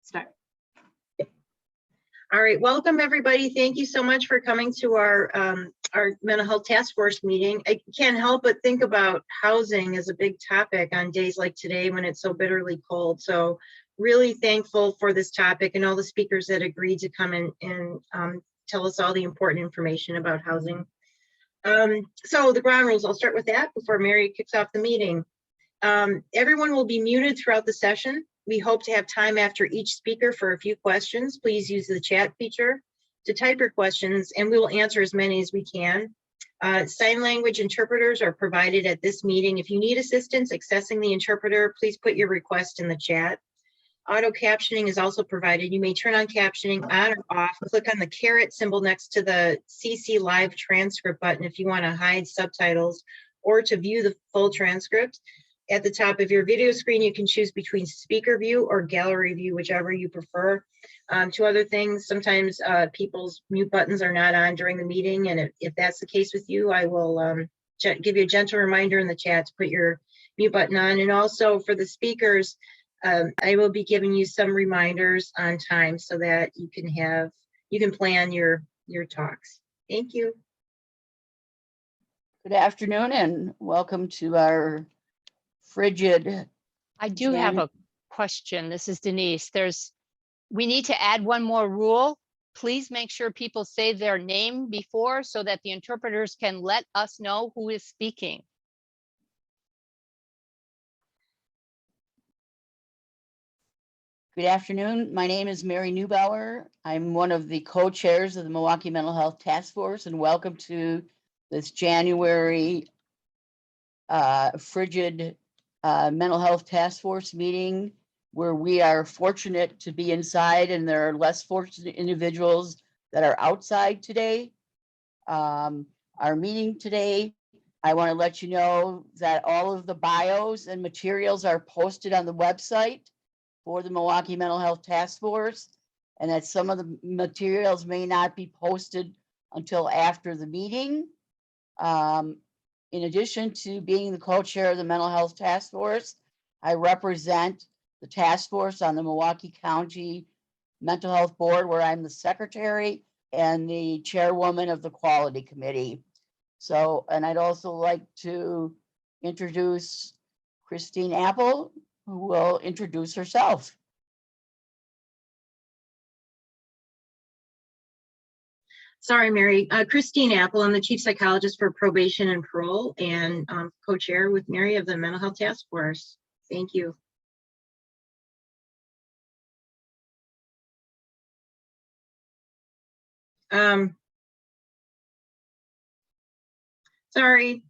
Start. All right, welcome everybody. Thank you so much for coming to our mental health task force meeting. I can't help but think about housing as a big topic on days like today when it's so bitterly cold. So really thankful for this topic and all the speakers that agreed to come in and tell us all the important information about housing. So the ground rules, I'll start with that before Mary kicks off the meeting. Everyone will be muted throughout the session. We hope to have time after each speaker for a few questions. Please use the chat feature to type your questions and we will answer as many as we can. Sign language interpreters are provided at this meeting. If you need assistance accessing the interpreter, please put your request in the chat. Auto captioning is also provided. You may turn on captioning on or off. Click on the caret symbol next to the CC Live transcript button if you want to hide subtitles or to view the full transcript. At the top of your video screen, you can choose between speaker view or gallery view, whichever you prefer. Two other things, sometimes people's mute buttons are not on during the meeting, and if that's the case with you, I will give you a gentle reminder in the chat to put your mute button on. And also for the speakers, I will be giving you some reminders on time so that you can plan your talks. Thank you. Good afternoon and welcome to our frigid. I do have a question. This is Denise. We need to add one more rule. Please make sure people say their name before so that the interpreters can let us know who is speaking. Good afternoon. My name is Mary Neubauer. I'm one of the co-chairs of the Milwaukee Mental Health Task Force, and welcome to this January frigid Mental Health Task Force meeting, where we are fortunate to be inside and there are less fortunate individuals that are outside today. Our meeting today, I want to let you know that all of the bios and materials are posted on the website for the Milwaukee Mental Health Task Force, and that some of the materials may not be posted until after the meeting. In addition to being the co-chair of the Mental Health Task Force, I represent the task force on the Milwaukee County Mental Health Board, where I'm the secretary and the chairwoman of the Quality Committee. So, and I'd also like to introduce Christine Apple, who will introduce herself. Sorry, Mary. Christine Apple, I'm the chief psychologist for probation and parole and co-chair with Mary of the Mental Health Task Force. Thank you. Sorry,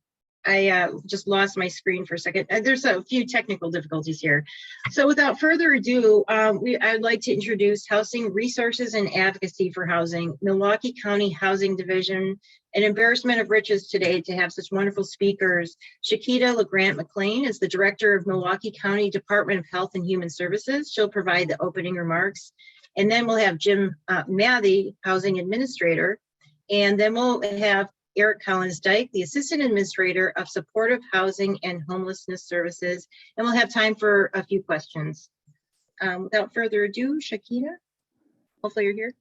I just lost my screen for a second. There's a few technical difficulties here. So without further ado, I'd like to introduce Housing Resources and Advocacy for Housing, Milwaukee County Housing Division. An embarrassment of riches today to have such wonderful speakers. Shakita LeGrant-McLean is the director of Milwaukee County Department of Health and Human Services. She'll provide the opening remarks. And then we'll have Jim Mathy, Housing Administrator. And then we'll have Eric Collins-Dyke, the Assistant Administrator of Supportive Housing and Homelessness Services. And we'll have time for a few questions. Without further ado, Shakita, hopefully you're here.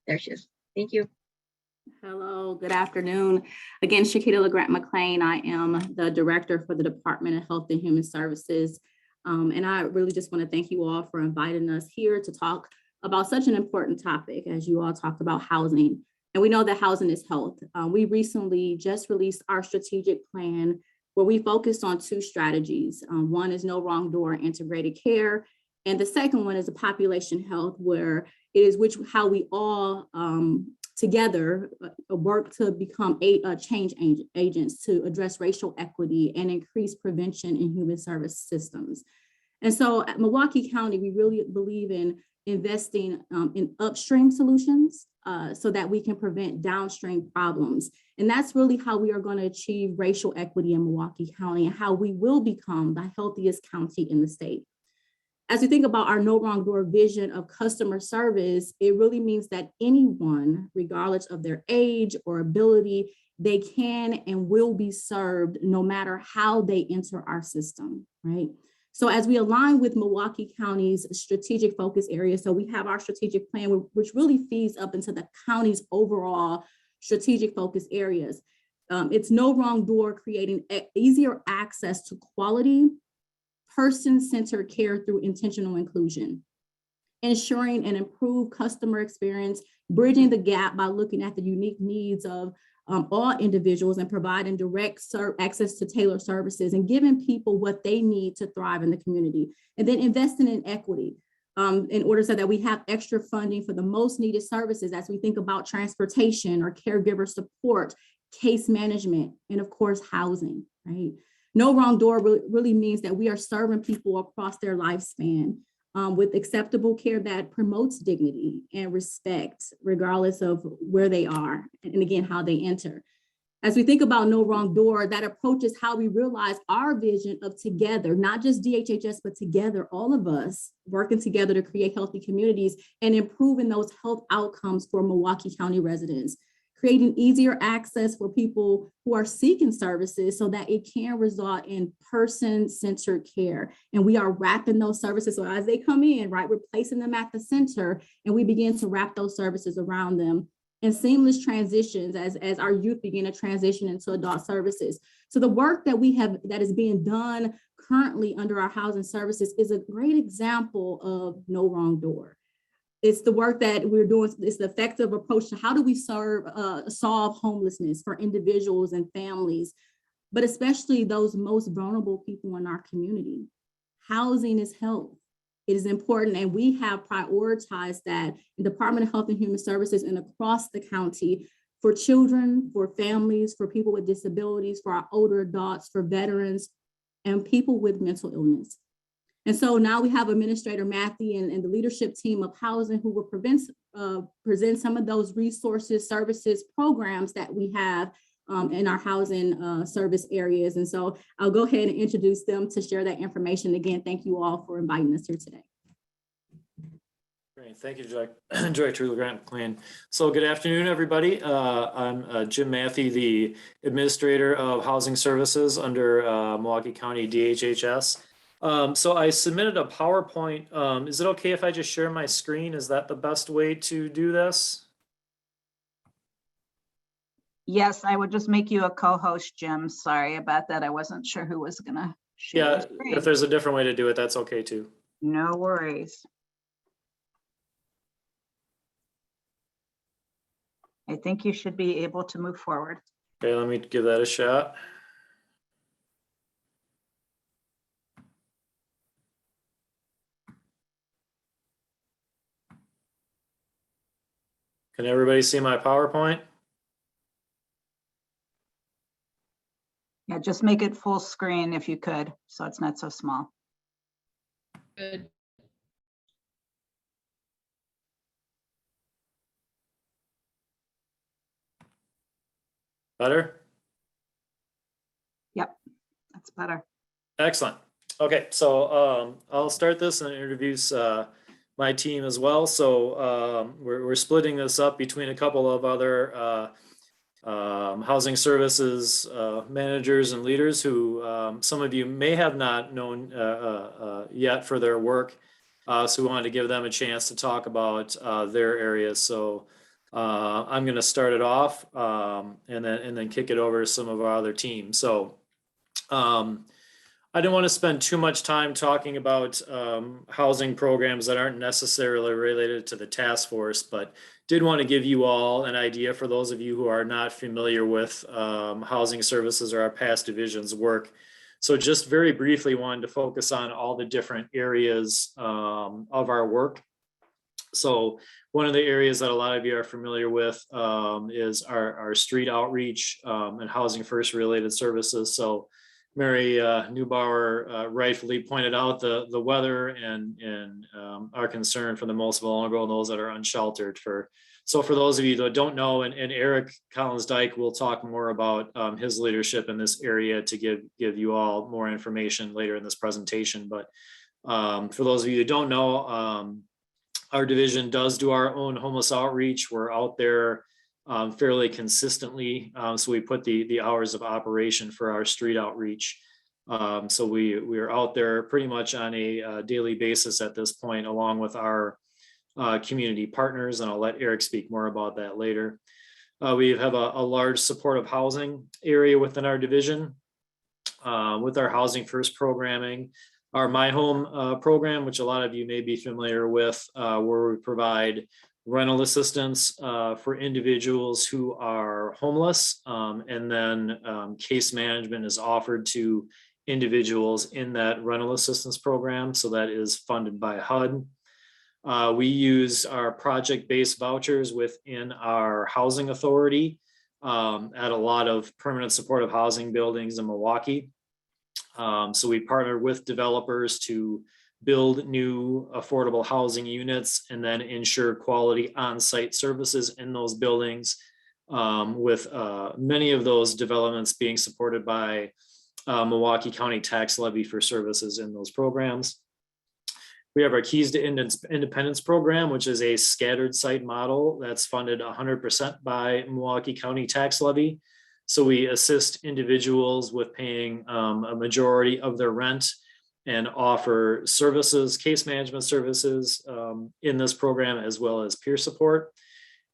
There she is. Thank you. Hello, good afternoon. Again, Shakita LeGrant-McLean. I am the Director for the Department of Health and Human Services. And I really just want to thank you all for inviting us here to talk about such an important topic, as you all talked about housing. And we know that housing is health. We recently just released our strategic plan where we focused on two strategies. One is no wrong door integrated care. And the second one is a population health, where it is how we all together work to become change agents to address racial equity and increase prevention in human service systems. And so at Milwaukee County, we really believe in investing in upstream solutions so that we can prevent downstream problems. And that's really how we are going to achieve racial equity in Milwaukee County and how we will become the healthiest county in the state. As we think about our no wrong door vision of customer service, it really means that anyone, regardless of their age or ability, they can and will be served no matter how they enter our system, right? So as we align with Milwaukee County's strategic focus area, so we have our strategic plan, which really feeds up into the county's overall strategic focus areas. It's no wrong door, creating easier access to quality, person-centered care through intentional inclusion, ensuring an improved customer experience, bridging the gap by looking at the unique needs of all individuals and providing direct access to tailored services and giving people what they need to thrive in the community. And then investing in equity in order so that we have extra funding for the most needed services as we think about transportation or caregiver support, case management, and of course, housing, right? No wrong door really means that we are serving people across their lifespan with acceptable care that promotes dignity and respect, regardless of where they are, and again, how they enter. As we think about no wrong door, that approach is how we realize our vision of together, not just DHHS, but together, all of us working together to create healthy communities and improving those health outcomes for Milwaukee County residents, creating easier access for people who are seeking services so that it can result in person-centered care. And we are wrapping those services. So as they come in, right, we're placing them at the center and we begin to wrap those services around them, and seamless transitions as our youth begin to transition into adult services. So the work that we have that is being done currently under our housing services is a great example of no wrong door. It's the work that we're doing. It's the effective approach to how do we solve homelessness for individuals and families, but especially those most vulnerable people in our community. Housing is health. It is important, and we have prioritized that in Department of Health and Human Services and across the county for children, for families, for people with disabilities, for our older adults, for veterans, and people with mental illness. And so now we have Administrator Matthew and the leadership team of housing who will present some of those resources, services, programs that we have in our housing service areas. And so I'll go ahead and introduce them to share that information. Again, thank you all for inviting us here today. Great, thank you, Director LeGrant McLean. So good afternoon, everybody. I'm Jim Matthew, the Administrator of Housing Services under Milwaukee County DHHS. So I submitted a PowerPoint. Is it okay if I just share my screen? Is that the best way to do this? Yes, I would just make you a co-host, Jim. Sorry about that. I wasn't sure who was gonna share the screen. If there's a different way to do it, that's okay too. No worries. I think you should be able to move forward. Okay, let me give that a shot. Can everybody see my PowerPoint? Yeah, just make it full screen if you could, so it's not so small. Good. Better? Yep, that's better. Excellent. Okay, so I'll start this and introduce my team as well. So we're splitting this up between a couple of other housing services managers and leaders who some of you may have not known yet for their work. So we wanted to give them a chance to talk about their areas. So I'm going to start it off and then kick it over to some of our other teams. So I don't want to spend too much time talking about housing programs that aren't necessarily related to the task force, but did want to give you all an idea for those of you who are not familiar with housing services or our past divisions work. So just very briefly wanted to focus on all the different areas of our work. So one of the areas that a lot of you are familiar with is our street outreach and housing first related services. So Mary Neubauer rightfully pointed out the weather and our concern for the most vulnerable and those that are unsheltered. So for those of you that don't know, and Eric Collins-Dyke will talk more about his leadership in this area to give you all more information later in this presentation. But for those of you who don't know, our division does do our own homeless outreach. We're out there fairly consistently. So we put the hours of operation for our street outreach. So we are out there pretty much on a daily basis at this point, along with our community partners, and I'll let Eric speak more about that later. We have a large supportive housing area within our division with our Housing First programming, our My Home program, which a lot of you may be familiar with, where we provide rental assistance for individuals who are homeless, and then case management is offered to individuals in that rental assistance program. So that is funded by HUD. We use our project-based vouchers within our housing authority at a lot of permanent supportive housing buildings in Milwaukee. So we partner with developers to build new affordable housing units and then ensure quality on-site services in those buildings, with many of those developments being supported by Milwaukee County tax levy for services in those programs. We have our Keys to Independence program, which is a scattered site model that's funded 100% by Milwaukee County tax levy. So we assist individuals with paying a majority of their rent and offer services, case management services in this program, as well as peer support.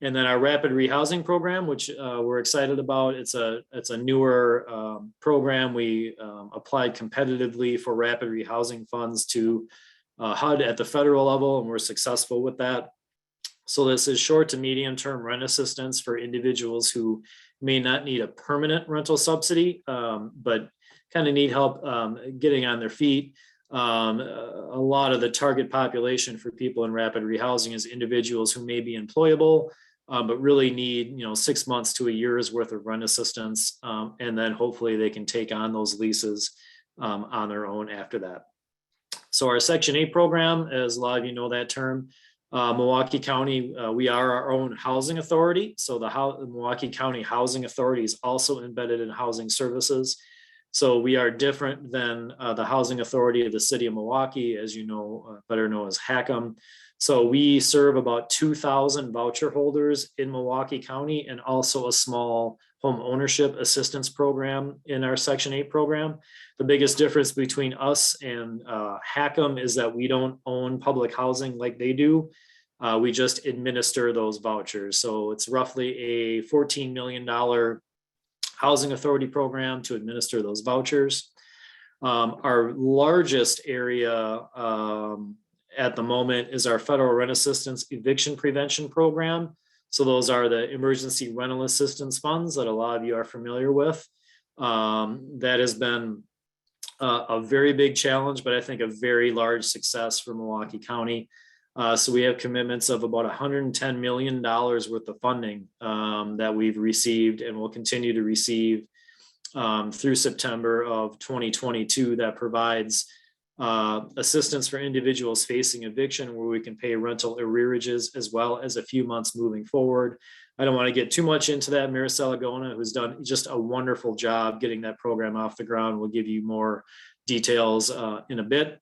And then our rapid rehousing program, which we're excited about. It's a newer program. We applied competitively for rapid rehousing funds to HUD at the federal level, and we're successful with that. So this is short to medium term rent assistance for individuals who may not need a permanent rental subsidy, but kind of need help getting on their feet. A lot of the target population for people in rapid rehousing is individuals who may be employable, but really need 6 months to a year's worth of rent assistance, and then hopefully they can take on those leases on their own after that. So our Section 8 program, as a lot of you know that term, Milwaukee County, we are our own housing authority. So the Milwaukee County Housing Authority is also embedded in housing services. So we are different than the housing authority of the city of Milwaukee, as you know, better known as HACM. So we serve about 2,000 voucher holders in Milwaukee County, and also a small home ownership assistance program in our Section 8 program. The biggest difference between us and HACM is that we don't own public housing like they do. We just administer those vouchers. So it's roughly a $14 million housing authority program to administer those vouchers. Our largest area at the moment is our federal rent assistance eviction prevention program. So those are the emergency rental assistance funds that a lot of you are familiar with. That has been a very big challenge, but I think a very large success for Milwaukee County. So we have commitments of about $110 million worth of funding that we've received and will continue to receive through September of 2022, that provides assistance for individuals facing eviction, where we can pay rental arrearages, as well as a few months moving forward. I don't want to get too much into that. Maricela Gona, who's done just a wonderful job getting that program off the ground, will give you more details in a bit.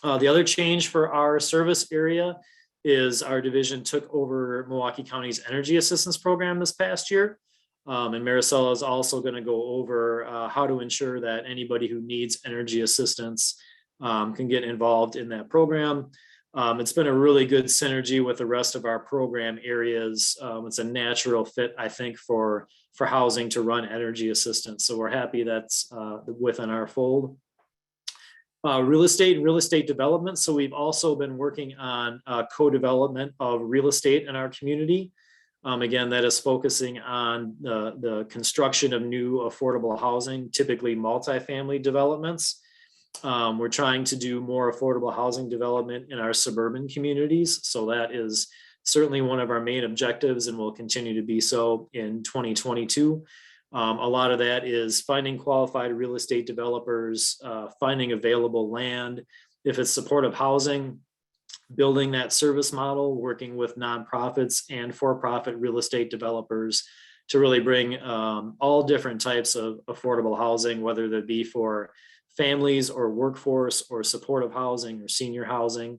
The other change for our service area is our division took over Milwaukee County's energy assistance program this past year. And Maricela is also going to go over how to ensure that anybody who needs energy assistance can get involved in that program. It's been a really good synergy with the rest of our program areas. It's a natural fit, I think, for housing to run energy assistance. So we're happy that's within our fold. Real estate development. So we've also been working on co-development of real estate in our community. Again, that is focusing on the construction of new affordable housing, typically multifamily developments. We're trying to do more affordable housing development in our suburban communities. So that is certainly one of our main objectives, and will continue to be so in 2022. A lot of that is finding qualified real estate developers, finding available land. If it's supportive housing, building that service model, working with nonprofits and for-profit real estate developers to really bring all different types of affordable housing, whether that be for families or workforce or supportive housing or senior housing.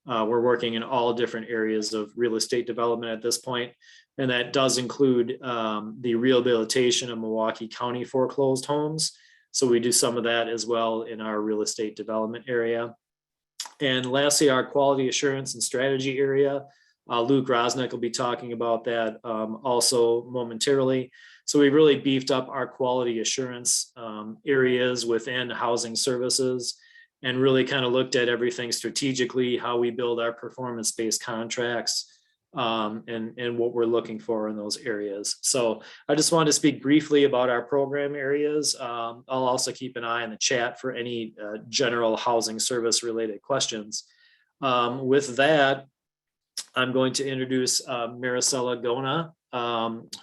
We're working in all different areas of real estate development at this point. And that does include the rehabilitation of Milwaukee County foreclosed homes. So we do some of that as well in our real estate development area. And lastly, our quality assurance and strategy area. Luke Rosnick will be talking about that also momentarily. So we really beefed up our quality assurance areas within housing services and really kind of looked at everything strategically, how we build our performance-based contracts and what we're looking for in those areas. So I just wanted to speak briefly about our program areas. I'll also keep an eye on the chat for any general housing service related questions. With that, I'm going to introduce Maricela Gona,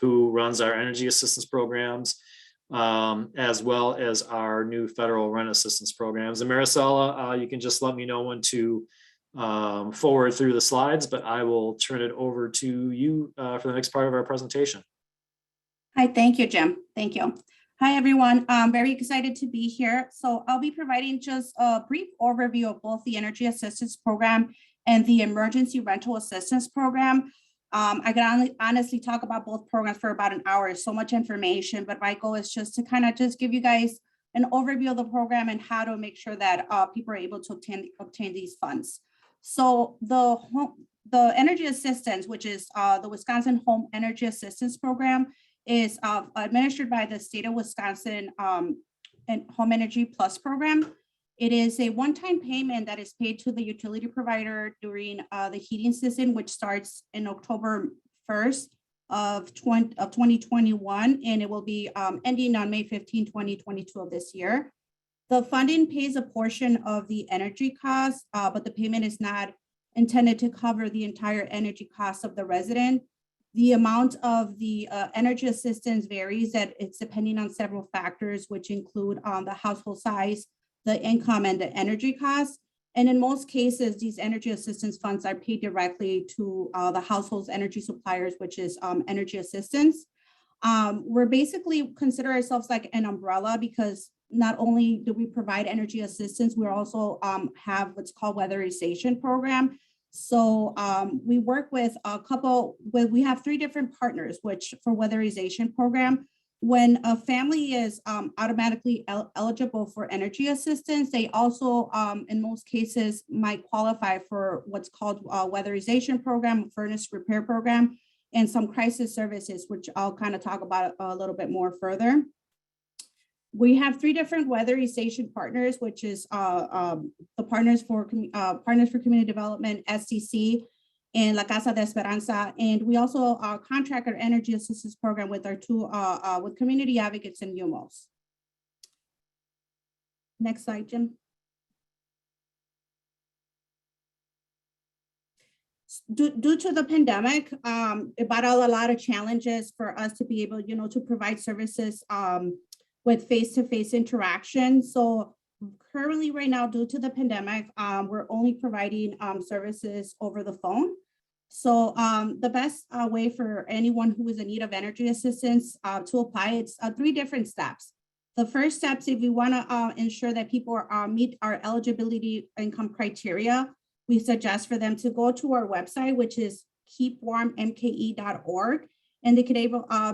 who runs our energy assistance programs, as well as our new federal rent assistance programs. And Maricela, you can just let me know when to forward through the slides, but I will turn it over to you for the next part of our presentation. Hi, thank you, Jim. Thank you. Hi, everyone. I'm very excited to be here. So I'll be providing just a brief overview of both the Energy Assistance Program and the Emergency Rental Assistance Program. I can honestly talk about both programs for about an hour. So much information, but my goal is just to kind of just give you guys an overview of the program and how to make sure that people are able to obtain these funds. So the energy assistance, which is the Wisconsin Home Energy Assistance Program, is administered by the state of Wisconsin and Home Energy Plus program. It is a one-time payment that is paid to the utility provider during the heating season, which starts in October 1st of 2021, and it will be ending on May 15, 2022 of this year. The funding pays a portion of the energy cost, but the payment is not intended to cover the entire energy cost of the resident. The amount of the energy assistance varies, that it's depending on several factors, which include the household size, the income, and the energy costs. And in most cases, these energy assistance funds are paid directly to the household's energy suppliers, which is energy assistance. We're basically consider ourselves like an umbrella, because not only do we provide energy assistance, we also have what's called weatherization program. So we work with we have 3 different partners, which for weatherization program, when a family is automatically eligible for energy assistance, they also in most cases might qualify for what's called weatherization program, furnace repair program, and some crisis services, which I'll kind of talk about a little bit more further. We have 3 different weatherization partners, which is the Partners for Community Development, SCC, and La Casa de Esperanza. And we also contract our energy assistance program with our 2 with community advocates and UMOs. Next slide, Jim. Due to the pandemic, it brought out a lot of challenges for us to be able, to provide services with face-to-face interaction. So currently right now, due to the pandemic, we're only providing services over the phone. So the best way for anyone who is in need of energy assistance to apply, it's 3 different steps. The first steps, if we want to ensure that people meet our eligibility income criteria, we suggest for them to go to our website, which is keepwarmmke.org. And they could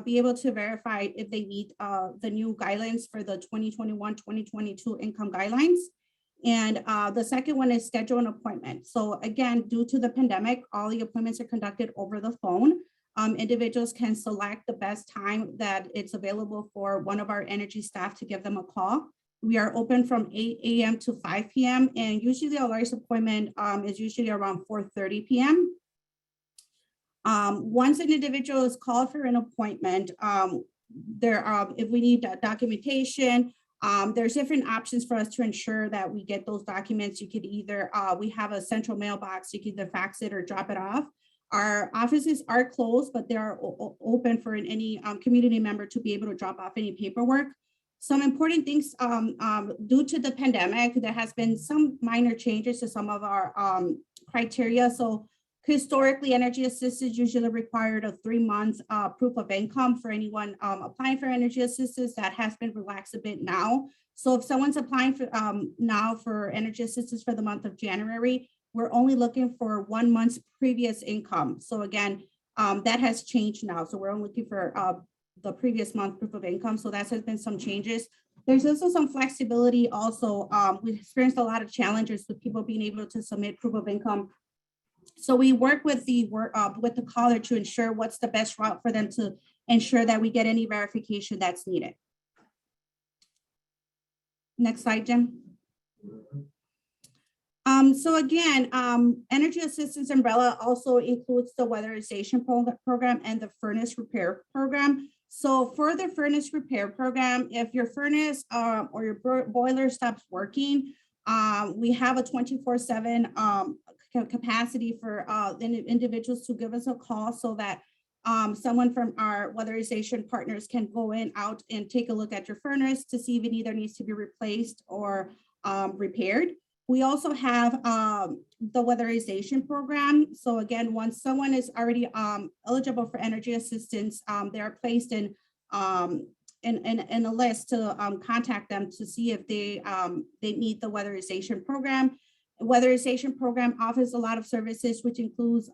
be able to verify if they meet the new guidelines for the 2021-2022 income guidelines. And the second one is schedule an appointment. So again, due to the pandemic, all the appointments are conducted over the phone. Individuals can select the best time that it's available for one of our energy staff to give them a call. We are open from 8 a.m. to 5 p.m. And usually our largest appointment is usually around 4:30 p.m. Once an individual is called for an appointment, if we need documentation, there's different options for us to ensure that we get those documents. You could either, we have a central mailbox, you can either fax it or drop it off. Our offices are closed, but they are open for any community member to be able to drop off any paperwork. Some important things, due to the pandemic, there has been some minor changes to some of our criteria. So historically, energy assistance usually required a 3-month proof of income for anyone applying for energy assistance. That has been relaxed a bit now. So if someone's applying for now for energy assistance for the month of January, we're only looking for 1 month's previous income. So again, that has changed now. So we're only looking for the previous month proof of income. So that has been some changes. There's also some flexibility also. We've experienced a lot of challenges with people being able to submit proof of income. So we work with the caller to ensure what's the best route for them to ensure that we get any verification that's needed. Next slide, Jim. So again, energy assistance umbrella also includes the weatherization program and the furnace repair program. So for the furnace repair program, if your furnace or your boiler stops working, we have a 24/7 capacity for individuals to give us a call so that someone from our weatherization partners can go out and take a look at your furnace to see if it either needs to be replaced or repaired. We also have the weatherization program. So again, once someone is already eligible for energy assistance, they are placed in a list to contact them to see if they need the weatherization program. The weatherization program offers a lot of services, which includes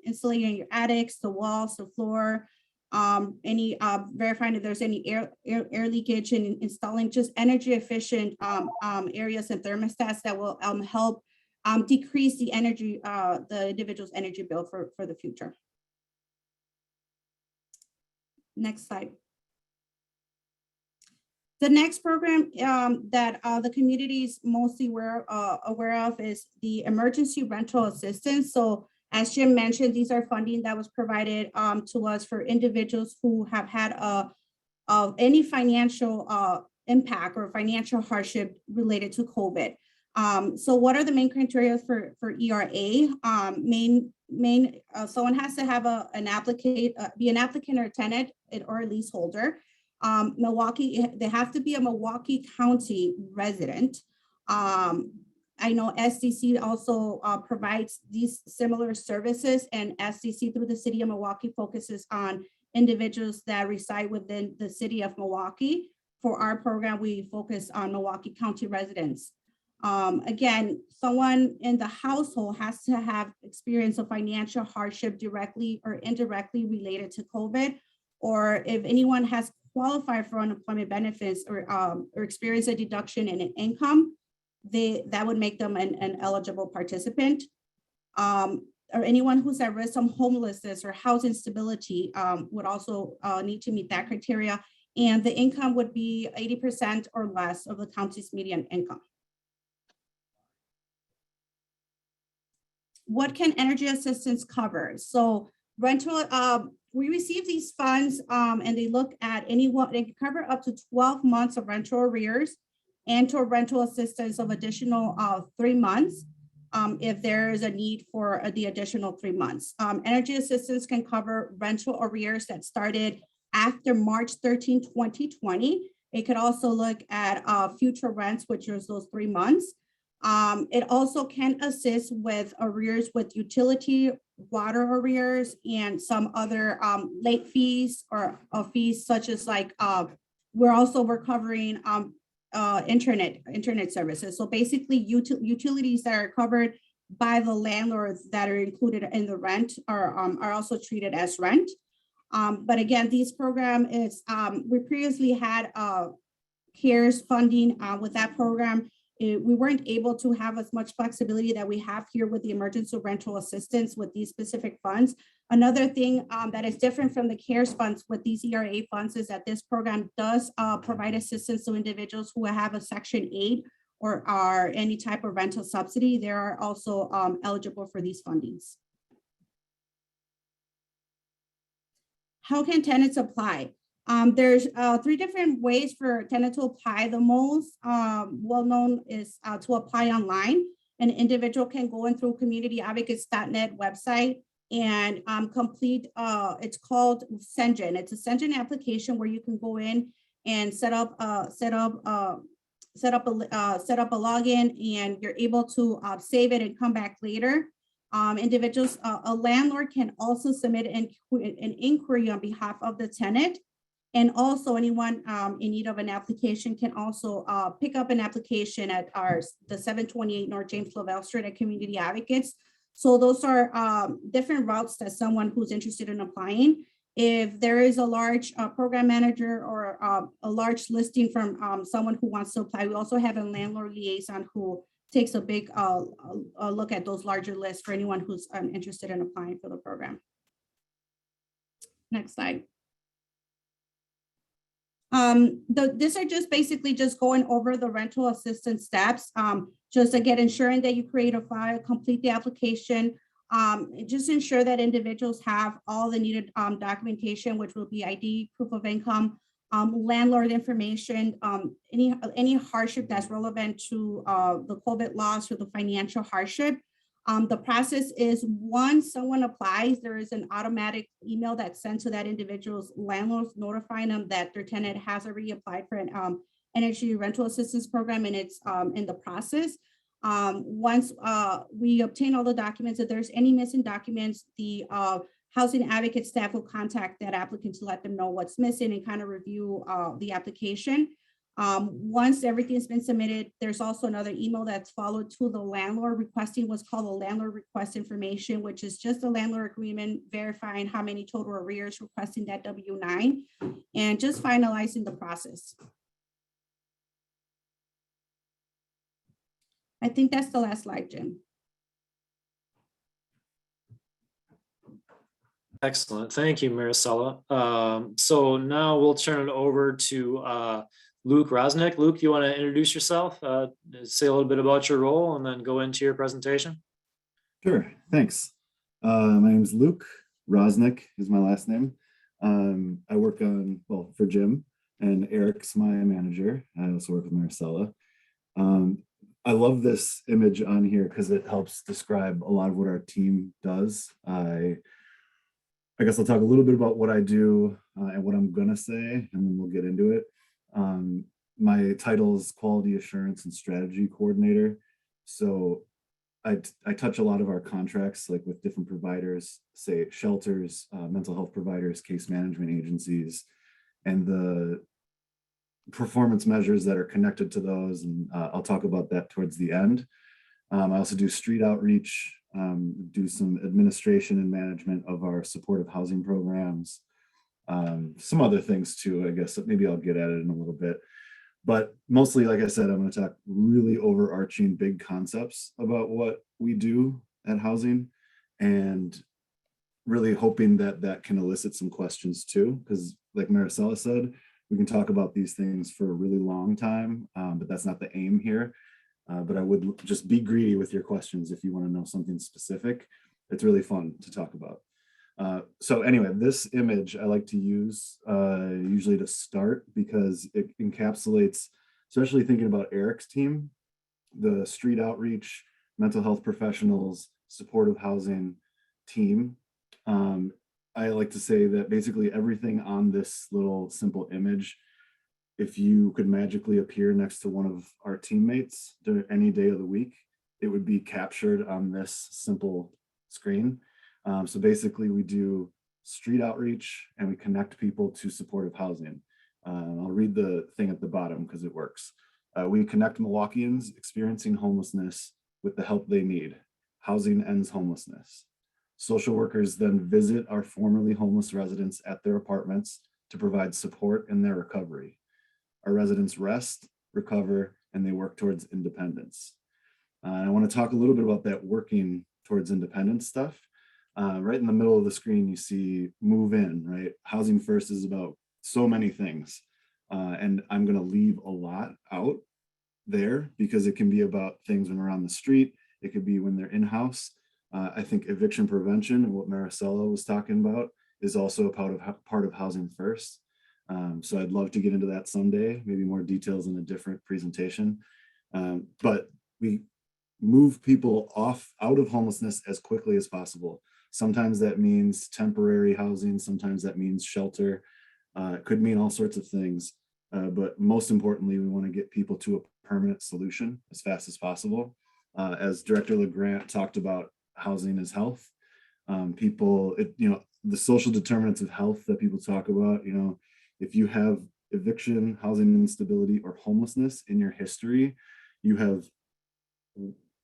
insulating your attics, the walls, the floor, verifying if there's any air leakage, and installing just energy efficient areas and thermostats that will help decrease the energy, the individual's energy bill for the future. Next slide. The next program that the community is mostly aware of is the emergency rental assistance. So as Jim mentioned, these are funding that was provided to us for individuals who have had any financial impact or financial hardship related to COVID. So what are the main criteria for ERA? Someone has to have be an applicant or a tenant or a leaseholder. They have to be a Milwaukee County resident. I know SDC also provides these similar services, and SDC through the city of Milwaukee focuses on individuals that reside within the city of Milwaukee. For our program, we focus on Milwaukee County residents. Again, someone in the household has to have experience of financial hardship directly or indirectly related to COVID, or if anyone has qualified for unemployment benefits or experience a deduction in an income, that would make them an eligible participant. Or anyone who's at risk of homelessness or housing instability would also need to meet that criteria. And the income would be 80% or less of the county's median income. What can energy assistance cover? So rental, we receive these funds and they look at they can cover up to 12 months of rental arrears and to rental assistance of additional 3 months if there is a need for the additional 3 months. Energy assistance can cover rental arrears that started after March 13, 2020. It could also look at future rents, which is those 3 months. It also can assist with arrears with utility, water arrears, and some other late fees or fees such as like, we're covering internet services. So basically utilities that are covered by the landlords that are included in the rent are also treated as rent. But again, this program is, we previously had CARES funding with that program. We weren't able to have as much flexibility that we have here with the emergency rental assistance with these specific funds. Another thing that is different from the CARES funds with these ERA funds is that this program does provide assistance to individuals who have a Section 8 or are any type of rental subsidy. They are also eligible for these fundings. How can tenants apply? There's 3 different ways for a tenant to apply. The most well-known is to apply online. An individual can go in through communityadvocates.net website and complete, it's called Sengen. It's a Sengen application where you can go in and set up a login, and you're able to save it and come back later. Individuals, a landlord can also submit an inquiry on behalf of the tenant. And also anyone in need of an application can also pick up an application at the 728 North James Lovell Street at Community Advocates. So those are different routes that someone who's interested in applying. If there is a large program manager or a large listing from someone who wants to apply, we also have a landlord liaison who takes a big look at those larger lists for anyone who's interested in applying for the program. Next slide. These are just basically just going over the rental assistance steps. Just again, ensuring that you create a file, complete the application, just ensure that individuals have all the needed documentation, which will be ID, proof of income, landlord information, any hardship that's relevant to the COVID loss or the financial hardship. The process is once someone applies, there is an automatic email that's sent to that individual's landlords notifying them that their tenant has already applied for an energy rental assistance program and it's in the process. Once we obtain all the documents, if there's any missing documents, the housing advocate staff will contact that applicant to let them know what's missing and kind of review the application. Once everything's been submitted, there's also another email that's followed to the landlord requesting what's called a landlord request information, which is just a landlord agreement verifying how many total arrears, requesting that W-9, and just finalizing the process. I think that's the last slide, Jim. Excellent. Thank you, Maricela. So now we'll turn it over to Luke Rosnick. Luke, you want to introduce yourself, say a little bit about your role, and then go into your presentation? Sure, thanks. My name is Luke Rosnick is my last name. I work on, well, for Jim, and Eric's my manager. I also work with Maricela. I love this image on here because it helps describe a lot of what our team does. I guess I'll talk a little bit about what I do and what I'm gonna say, and then we'll get into it. My title is Quality Assurance and Strategy Coordinator. So I touch a lot of our contracts, like with different providers, say shelters, mental health providers, case management agencies, and the performance measures that are connected to those. And I'll talk about that towards the end. I also do street outreach, do some administration and management of our supportive housing programs, some other things too, I guess, that maybe I'll get at it in a little bit. But mostly, like I said, I'm going to talk really overarching big concepts about what we do at housing, and really hoping that that can elicit some questions too, because like Maricela said, we can talk about these things for a really long time, but that's not the aim here. But I would just be greedy with your questions if you want to know something specific. It's really fun to talk about. So anyway, this image I like to use usually to start because it encapsulates, especially thinking about Eric's team, the street outreach, mental health professionals, supportive housing team. I like to say that basically everything on this little simple image, if you could magically appear next to one of our teammates during any day of the week, it would be captured on this simple screen. So basically we do street outreach and we connect people to supportive housing. I'll read the thing at the bottom because it works. We connect Milwaukeeans experiencing homelessness with the help they need. Housing ends homelessness. Social workers then visit our formerly homeless residents at their apartments to provide support in their recovery. Our residents rest, recover, and they work towards independence. I want to talk a little bit about that working towards independence stuff. Right in the middle of the screen, you see move in, right? Housing First is about so many things. And I'm going to leave a lot out there because it can be about things when we're on the street. It could be when they're in-house. I think eviction prevention and what Maricela was talking about is also a part of Housing First. So I'd love to get into that someday, maybe more details in a different presentation. But we move people out of homelessness as quickly as possible. Sometimes that means temporary housing, sometimes that means shelter. It could mean all sorts of things. But most importantly, we want to get people to a permanent solution as fast as possible. As Director LeGrant talked about, housing is health. The social determinants of health that people talk about, if you have eviction, housing instability, or homelessness in your history, you have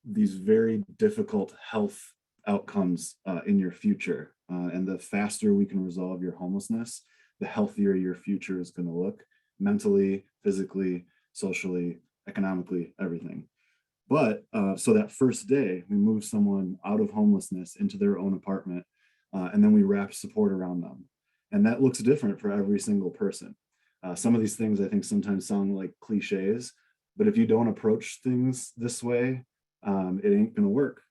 these very difficult health outcomes in your future. And the faster we can resolve your homelessness, the healthier your future is going to look mentally, physically, socially, economically, everything. But so that first day, we move someone out of homelessness into their own apartment, and then we wrap support around them. And that looks different for every single person. Some of these things I think sometimes sound like cliches, but if you don't approach things this way, it ain't gonna work.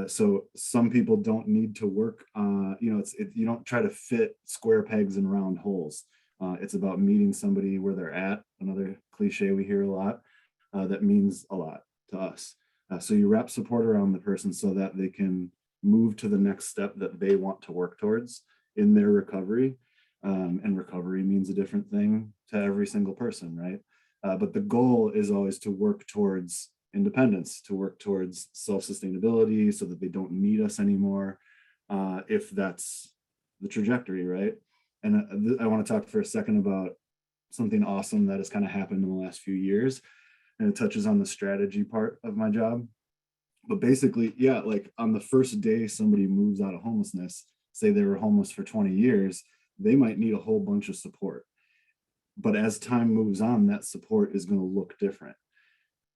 So some people don't need to work, you don't try to fit square pegs in round holes. It's about meeting somebody where they're at, another cliche we hear a lot, that means a lot to us. So you wrap support around the person so that they can move to the next step that they want to work towards in their recovery. And recovery means a different thing to every single person, right? But the goal is always to work towards independence, to work towards self-sustainability so that they don't need us anymore, if that's the trajectory, right? And I want to talk for a second about something awesome that has kind of happened in the last few years. And it touches on the strategy part of my job. But basically, yeah, like on the first day somebody moves out of homelessness, say they were homeless for 20 years, they might need a whole bunch of support. But as time moves on, that support is going to look different.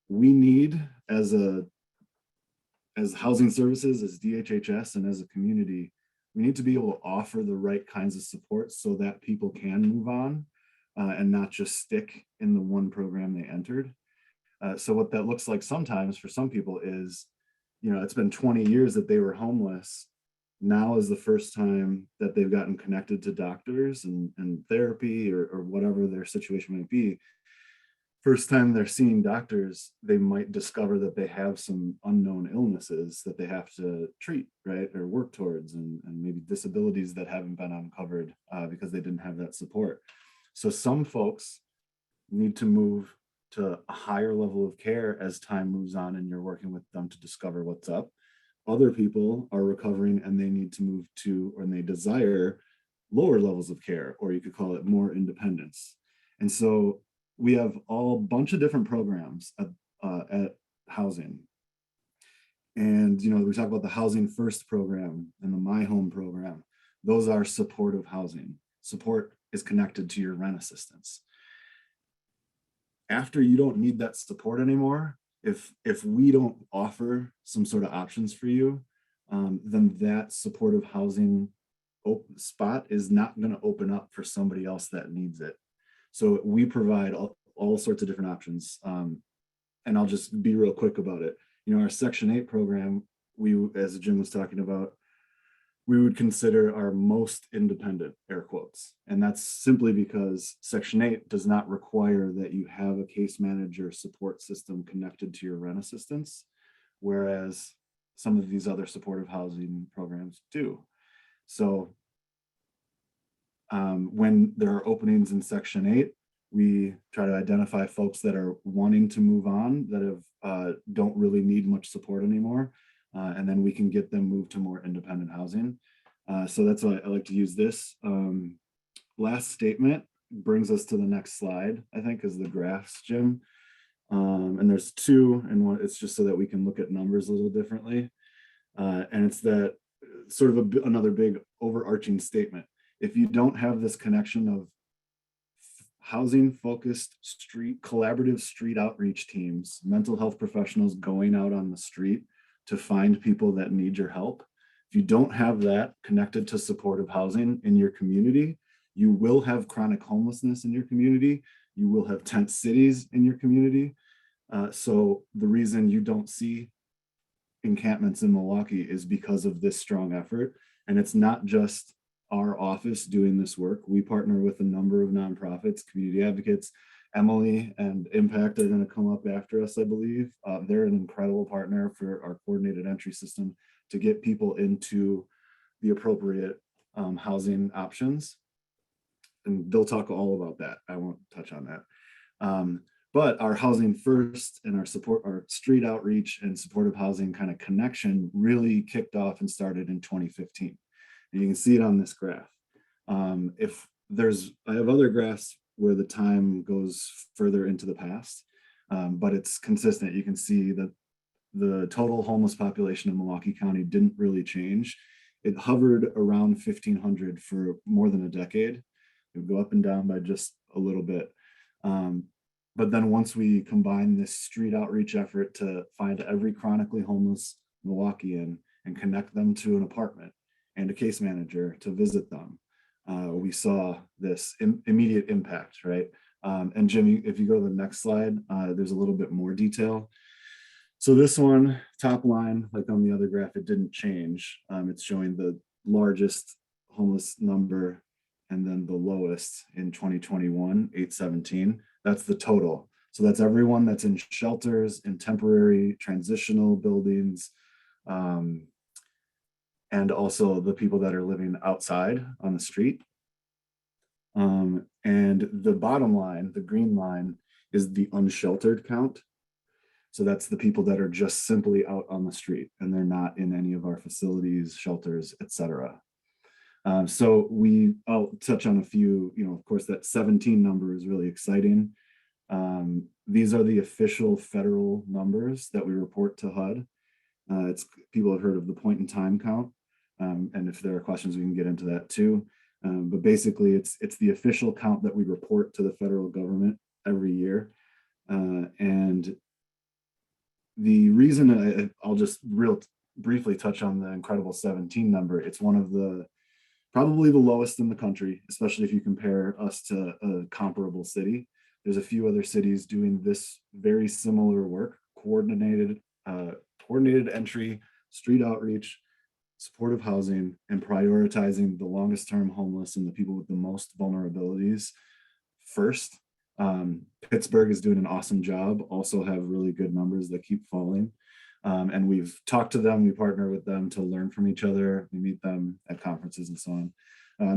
We need, as housing services, as DHHS, and as a community, we need to be able to offer the right kinds of support so that people can move on, and not just stick in the one program they entered. So what that looks like sometimes for some people is, it's been 20 years that they were homeless. Now is the first time that they've gotten connected to doctors and therapy or whatever their situation might be. First time they're seeing doctors, they might discover that they have some unknown illnesses that they have to treat, right? Or work towards, and maybe disabilities that haven't been uncovered because they didn't have that support. So some folks need to move to a higher level of care as time moves on and you're working with them to discover what's up. Other people are recovering and they need to move to, or they desire, lower levels of care, or you could call it more independence. And so we have a bunch of different programs at housing. And, we talk about the Housing First program and the My Home program. Those are supportive housing. Support is connected to your rent assistance. After you don't need that support anymore, if we don't offer some sort of options for you, then that supportive housing spot is not going to open up for somebody else that needs it. So we provide all sorts of different options. And I'll just be real quick about it. Our Section 8 program, as Jim was talking about, we would consider our most independent, air quotes. And that's simply because Section 8 does not require that you have a case manager support system connected to your rent assistance, whereas some of these other supportive housing programs do. So when there are openings in Section 8, we try to identify folks that are wanting to move on, that don't really need much support anymore. And then we can get them moved to more independent housing. So that's why I like to use this. Last statement brings us to the next slide, I think, is the graphs, Jim. And there's two, and one, it's just so that we can look at numbers a little differently. And it's that sort of another big overarching statement. If you don't have this connection of housing focused collaborative street outreach teams, mental health professionals going out on the street to find people that need your help, if you don't have that connected to supportive housing in your community, you will have chronic homelessness in your community. You will have tent cities in your community. So the reason you don't see encampments in Milwaukee is because of this strong effort. And it's not just our office doing this work. We partner with a number of nonprofits, community advocates. Emily and Impact are going to come up after us, I believe. They're an incredible partner for our coordinated entry system to get people into the appropriate housing options. And they'll talk all about that. I won't touch on that. But our Housing First and our street outreach and supportive housing kind of connection really kicked off and started in 2015. And you can see it on this graph. I have other graphs where the time goes further into the past, but it's consistent. You can see that the total homeless population in Milwaukee County didn't really change it hovered around 1,500 for more than a decade. It would go up and down by just a little bit. But then once we combine this street outreach effort to find every chronically homeless Milwaukeean and connect them to an apartment and a case manager to visit them, we saw this immediate impact, right? And Jimmy, if you go to the next slide, there's a little bit more detail. So this one, top line, like on the other graph, it didn't change. It's showing the largest homeless number and then the lowest in 2021, 817. That's the total. So that's everyone that's in shelters, in temporary transitional buildings, and also the people that are living outside on the street. And the bottom line, the green line, is the unsheltered count. So that's the people that are just simply out on the street and they're not in any of our facilities, shelters, etc. So I'll touch on a few, of course, that 17 number is really exciting. These are the official federal numbers that we report to HUD. People have heard of the point in time count. And if there are questions, we can get into that too. But basically it's the official count that we report to the federal government every year. And the reason I'll just briefly touch on the incredible 17 number. It's one of probably the lowest in the country, especially if you compare us to a comparable city. There's a few other cities doing this very similar work, coordinated entry, street outreach, supportive housing, and prioritizing the longest term homeless and the people with the most vulnerabilities first. Pittsburgh is doing an awesome job, also have really good numbers that keep falling. And we've talked to them, we partner with them to learn from each other. We meet them at conferences and so on.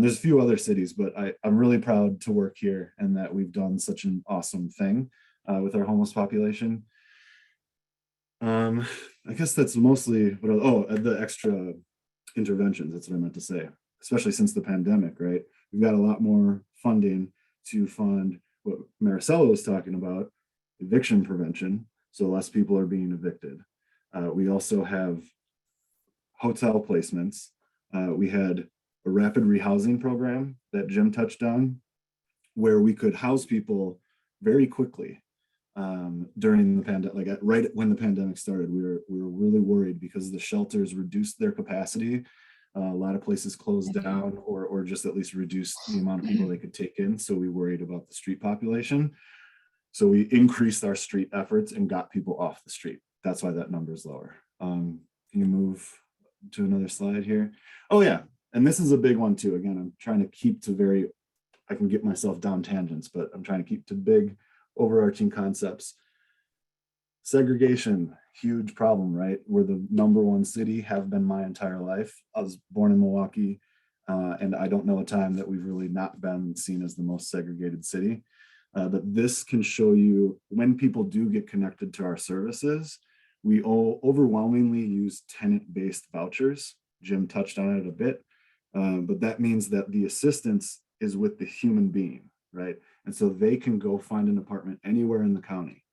There's a few other cities, but I'm really proud to work here and that we've done such an awesome thing with our homeless population. I guess that's mostly the extra interventions, that's what I meant to say, especially since the pandemic, right? We've got a lot more funding to fund what Maricela was talking about, eviction prevention, so less people are being evicted. We also have hotel placements. We had a rapid rehousing program that Jim touched on, where we could house people very quickly during the pandemic. Like right when the pandemic started, we were really worried because the shelters reduced their capacity. A lot of places closed down or just at least reduced the amount of people they could take in. So we worried about the street population. So we increased our street efforts and got people off the street. That's why that number is lower. Can you move to another slide here? Oh yeah, and this is a big one too. Again, I'm trying to keep to I can get myself down tangents, but I'm trying to keep to big overarching concepts. Segregation, huge problem, right? We're the #1 city, have been my entire life. I was born in Milwaukee, and I don't know a time that we've really not been seen as the most segregated city. But this can show you when people do get connected to our services, we all overwhelmingly use tenant-based vouchers. Jim touched on it a bit, but that means that the assistance is with the human being, right? And so they can go find an apartment anywhere in the county.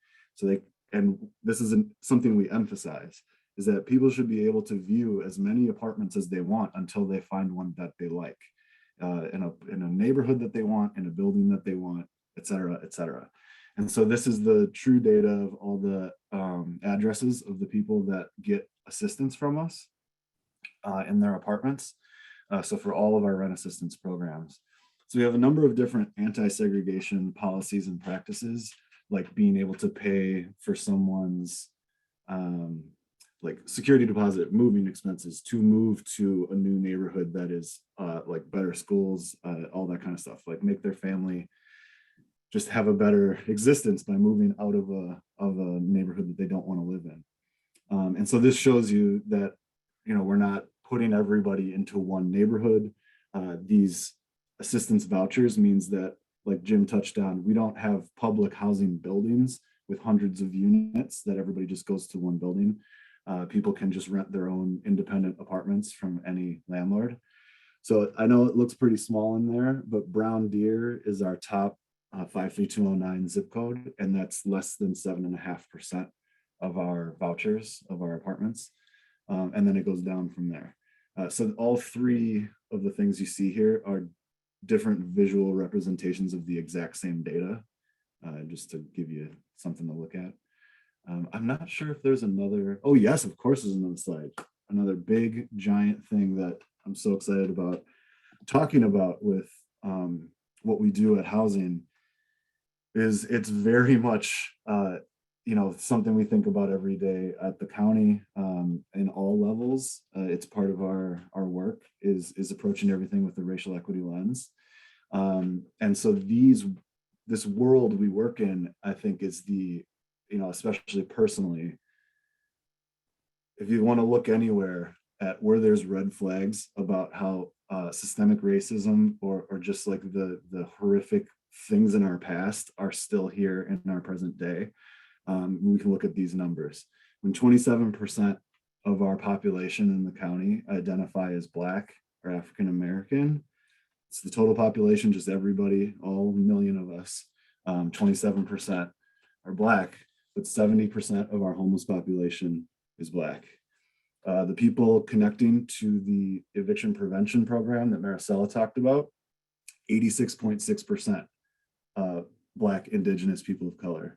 And this is something we emphasize, is that people should be able to view as many apartments as they want until they find one that they like, in a neighborhood that they want, in a building that they want, et cetera, et cetera. And so this is the true data of all the addresses of the people that get assistance from us in their apartments. So for all of our rent assistance programs. So we have a number of different anti-segregation policies and practices, like being able to pay for someone's like security deposit, moving expenses to move to a new neighborhood that is like better schools, all that kind of stuff, like make their family just have a better existence by moving out of a neighborhood that they don't want to live in. And so this shows you that, we're not putting everybody into one neighborhood. These assistance vouchers means that, like Jim touched on, we don't have public housing buildings with hundreds of units that everybody just goes to one building. People can just rent their own independent apartments from any landlord. So I know it looks pretty small in there, but Brown Deer is our top 53209 zip code, and that's less than 7.5% of our vouchers of our apartments. And then it goes down from there. So all three of the things you see here are different visual representations of the exact same data, just to give you something to look at. I'm not sure if there's another, oh yes, of course there's another slide. Another big giant thing that I'm so excited about talking about with what we do at housing is it's very much something we think about every day at the county in all levels. It's part of our work is approaching everything with the racial equity lens. And so this world we work in, I think, is especially personally, if you want to look anywhere at where there's red flags about how systemic racism or just like the horrific things in our past are still here in our present day, we can look at these numbers. When 27% of our population in the county identify as Black or African American, it's the total population, just everybody, all million of us, 27% are Black, but 70% of our homeless population is Black. The people connecting to the eviction prevention program that Maricela talked about, 86.6% Black, Indigenous, people of color,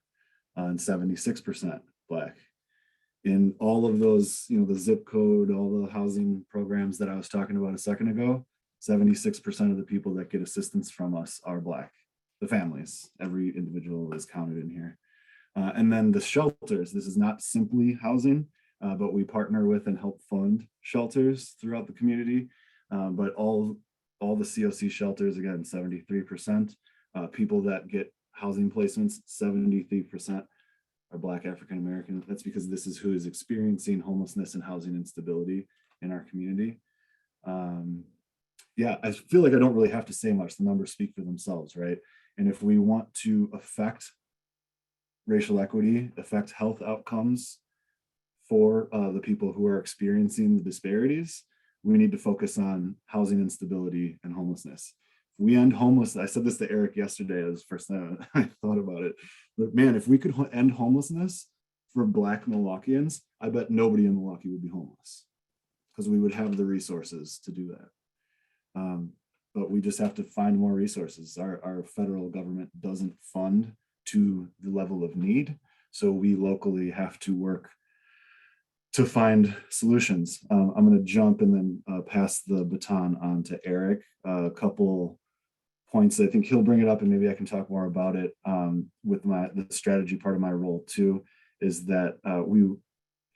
and 76% Black. In all of those, the zip code, all the housing programs that I was talking about a second ago, 76% of the people that get assistance from us are Black. The families, every individual is counted in here. And then the shelters, this is not simply housing, but we partner with and help fund shelters throughout the community. But all the COC shelters, again, 73%. People that get housing placements, 73% are Black, African American. That's because this is who is experiencing homelessness and housing instability in our community. Yeah, I feel like I don't really have to say much. The numbers speak for themselves, right? And if we want to affect racial equity, affect health outcomes for the people who are experiencing the disparities, we need to focus on housing instability and homelessness. If we end homelessness, I said this to Eric yesterday, it was the first time I thought about it, but man, if we could end homelessness for Black Milwaukeeans, I bet nobody in Milwaukee would be homeless because we would have the resources to do that. But we just have to find more resources. Our federal government doesn't fund to the level of need, so we locally have to work to find solutions. I'm going to jump and then pass the baton on to Eric. A couple points. I think he'll bring it up, and maybe I can talk more about it with the strategy part of my role too. Is that we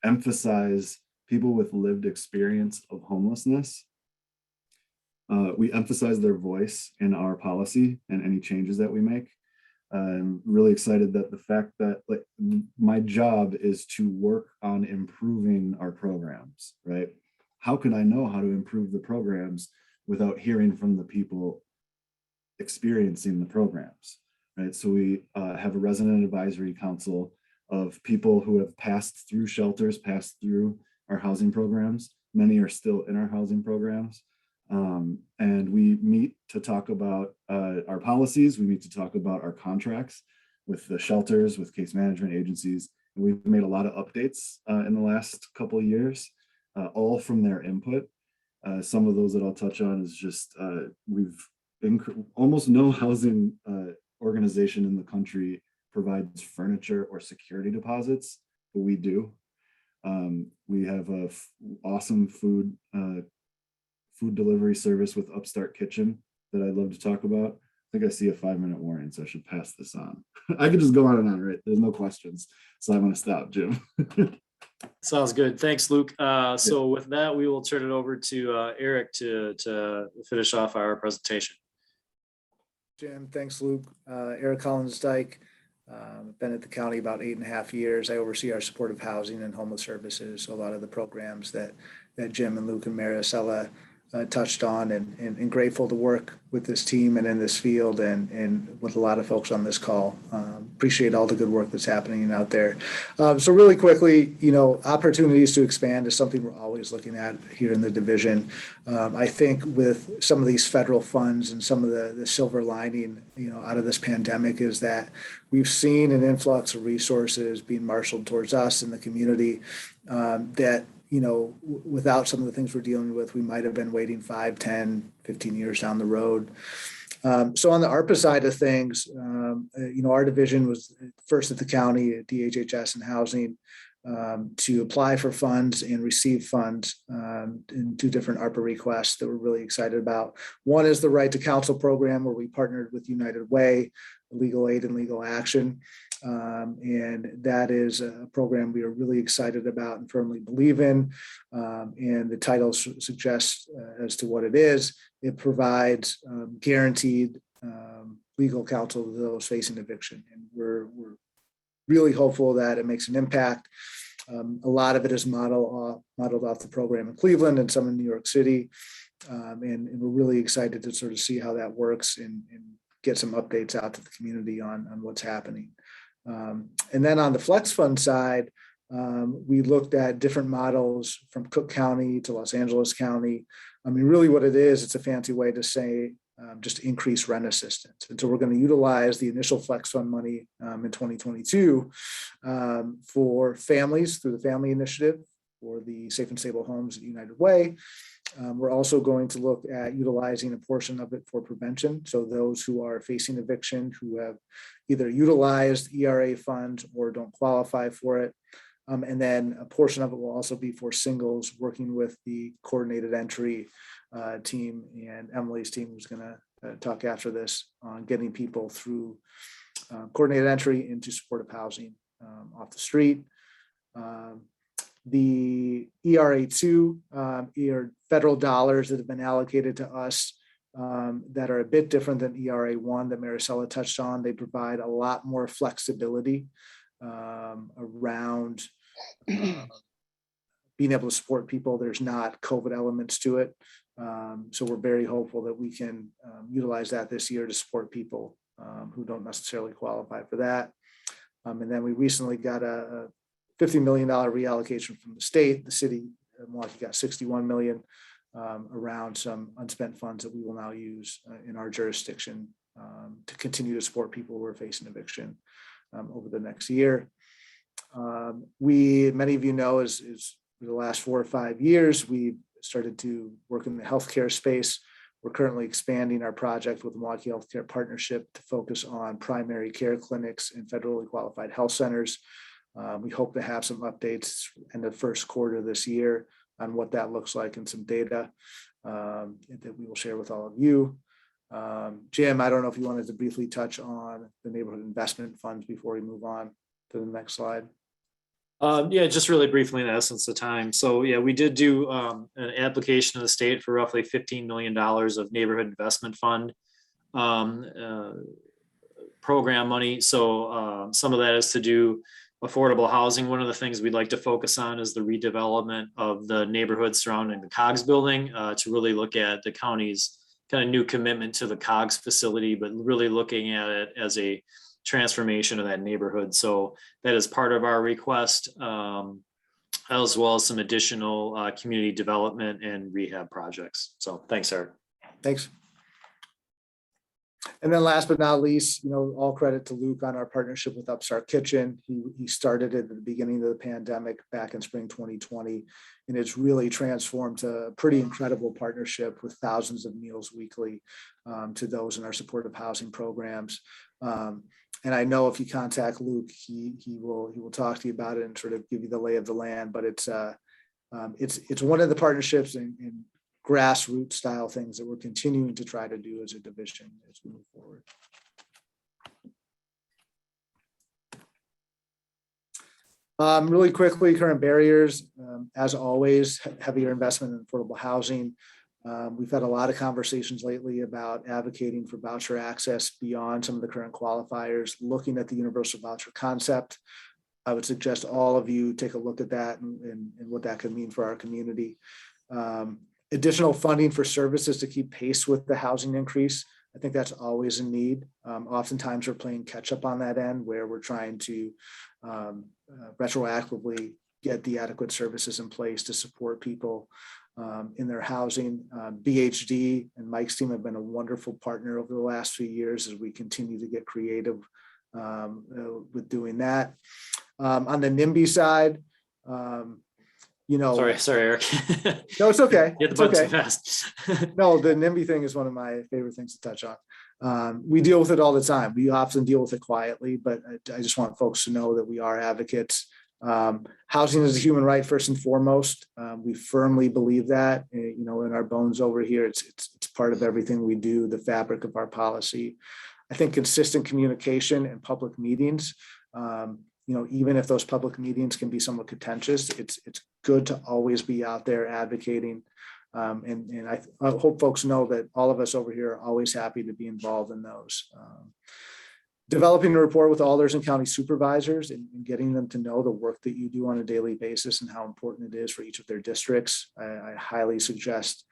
emphasize people with lived experience of homelessness. We emphasize their voice in our policy and any changes that we make. I'm really excited that the fact that my job is to work on improving our programs, right? How can I know how to improve the programs without hearing from the people experiencing the programs, right? So we have a resident advisory council of people who have passed through shelters, passed through our housing programs. Many are still in our housing programs. And we meet to talk about our policies. We meet to talk about our contracts with the shelters, with case management agencies. And we've made a lot of updates in the last couple of years, all from their input. Some of those that I'll touch on is just almost no housing organization in the country provides furniture or security deposits, but we do. We have a awesome food delivery service with Upstart Kitchen that I'd love to talk about. I think I see a 5-minute warning, so I should pass this on. I could just go on and on, right? There's no questions. So I'm going to stop, Jim. Sounds good. Thanks, Luke. So with that, we will turn it over to Eric to finish off our presentation. Jim, thanks, Luke. Eric Collins-Dyke. Been at the county about 8.5 years. I oversee our supportive housing and homeless services. So a lot of the programs that Jim and Luke and Maricela touched on, and grateful to work with this team and in this field and with a lot of folks on this call. Appreciate all the good work that's happening out there. So really quickly, opportunities to expand is something we're always looking at here in the division. I think with some of these federal funds and some of the silver lining, out of this pandemic is that we've seen an influx of resources being marshaled towards us in the community that without some of the things we're dealing with, we might have been waiting 5, 10, 15 years down the road. So on the ARPA side of things, our division was first at the county, at DHHS and housing, to apply for funds and receive funds in 2 different ARPA requests that we're really excited about. One is the Right to Counsel program, where we partnered with United Way, Legal Aid and Legal Action. And that is a program we are really excited about and firmly believe in. And the title suggests as to what it is. It provides guaranteed legal counsel to those facing eviction. And we're really hopeful that it makes an impact. A lot of it is modeled off the program in Cleveland and some in New York City. And we're really excited to sort of see how that works and get some updates out to the community on what's happening. And then on the Flex Fund side, we looked at different models from Cook County to Los Angeles County. I mean, really what it is, it's a fancy way to say just increase rent assistance. And so we're going to utilize the initial Flex Fund money in 2022 for families through the Family Initiative for the Safe and Stable Homes at United Way. We're also going to look at utilizing a portion of it for prevention. So those who are facing eviction, who have either utilized ERA funds or don't qualify for it. And then a portion of it will also be for singles, working with the coordinated entry team and Emily's team, who's going to talk after this on getting people through coordinated entry into supportive housing off the street. The ERA2 are federal dollars that have been allocated to us that are a bit different than ERA1 that Maricela touched on. They provide a lot more flexibility around being able to support people. There's not COVID elements to it. So we're very hopeful that we can utilize that this year to support people who don't necessarily qualify for that. And then we recently got a $50 million reallocation from the state. The city of Milwaukee got $61 million around some unspent funds that we will now use in our jurisdiction to continue to support people who are facing eviction over the next year. Many of you know, is for the last 4 or 5 years, we've started to work in the healthcare space. We're currently expanding our project with the Milwaukee Healthcare Partnership to focus on primary care clinics and federally qualified health centers. We hope to have some updates in the first quarter of this year on what that looks like and some data that we will share with all of you. Jim, I don't know if you wanted to briefly touch on the neighborhood investment funds before we move on to the next slide. Yeah, just really briefly in the essence of time. So yeah, we did do an application to the state for roughly $15 million of neighborhood investment fund program money. So some of that is to do affordable housing. One of the things we'd like to focus on is the redevelopment of the neighborhoods surrounding the COGS building to really look at the county's kind of new commitment to the COGS facility, but really looking at it as a transformation of that neighborhood. So that is part of our request, as well as some additional community development and rehab projects. So thanks, Eric. Thanks. And then last but not least, all credit to Luke on our partnership with Upstart Kitchen. He started it at the beginning of the pandemic back in spring 2020, and it's really transformed to a pretty incredible partnership with thousands of meals weekly to those in our supportive housing programs. And I know if you contact Luke, he will talk to you about it and sort of give you the lay of the land. But it's one of the partnerships and grassroots style things that we're continuing to try to do as a division as we move forward. Really quickly, current barriers, as always, heavier investment in affordable housing. We've had a lot of conversations lately about advocating for voucher access beyond some of the current qualifiers, looking at the universal voucher concept. I would suggest all of you take a look at that and what that could mean for our community. Additional funding for services to keep pace with the housing increase. I think that's always a need. Oftentimes we're playing catch up on that end where we're trying to retroactively get the adequate services in place to support people in their housing. BHD and Mike's team have been a wonderful partner over the last few years as we continue to get creative with doing that. On the NIMBY side, you know. Sorry, Eric. No, it's okay. Hit the It's button too okay. fast. No, the NIMBY thing is one of my favorite things to touch on. We deal with it all the time. We often deal with it quietly, but I just want folks to know that we are advocates. Housing is a human right first and foremost. We firmly believe that, you know, in our bones over here. It's part of everything we do, the fabric of our policy. I think consistent communication and public meetings, you know, even if those public meetings can be somewhat contentious, it's good to always be out there advocating. And I hope folks know that all of us over here are always happy to be involved in those. Developing a rapport with alders and county supervisors and getting them to know the work that you do on a daily basis and how important it is for each of their districts. I highly suggest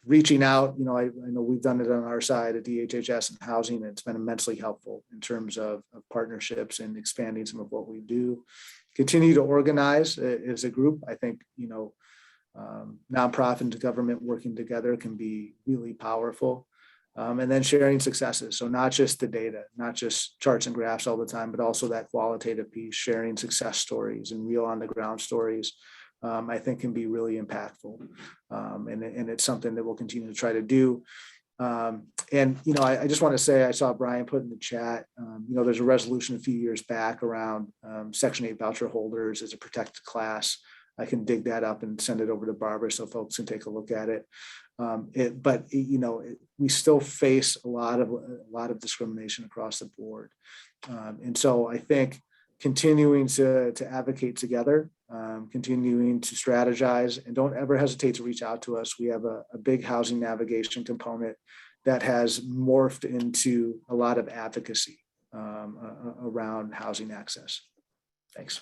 reaching out. You know, I know we've done it on our side at DHHS and housing, and it's been immensely helpful in terms of partnerships and expanding some of what we do. Continue to organize as a group. I think, you know, nonprofit and government working together can be really powerful. And then sharing successes. So not just the data, not just charts and graphs all the time, but also that qualitative piece, sharing success stories and real on the ground stories, I think can be really impactful. And it's something that we'll continue to try to do. And, you know, I just want to say, I saw Brian put in the chat, you know, there's a resolution a few years back around Section 8 voucher holders as a protected class. I can dig that up and send it over to Barbara so folks can take a look at it. But you know, we still face a lot of discrimination across the board. And so I think continuing to advocate together, continuing to strategize, and don't ever hesitate to reach out to us. We have a big housing navigation component that has morphed into a lot of advocacy around housing access. Thanks.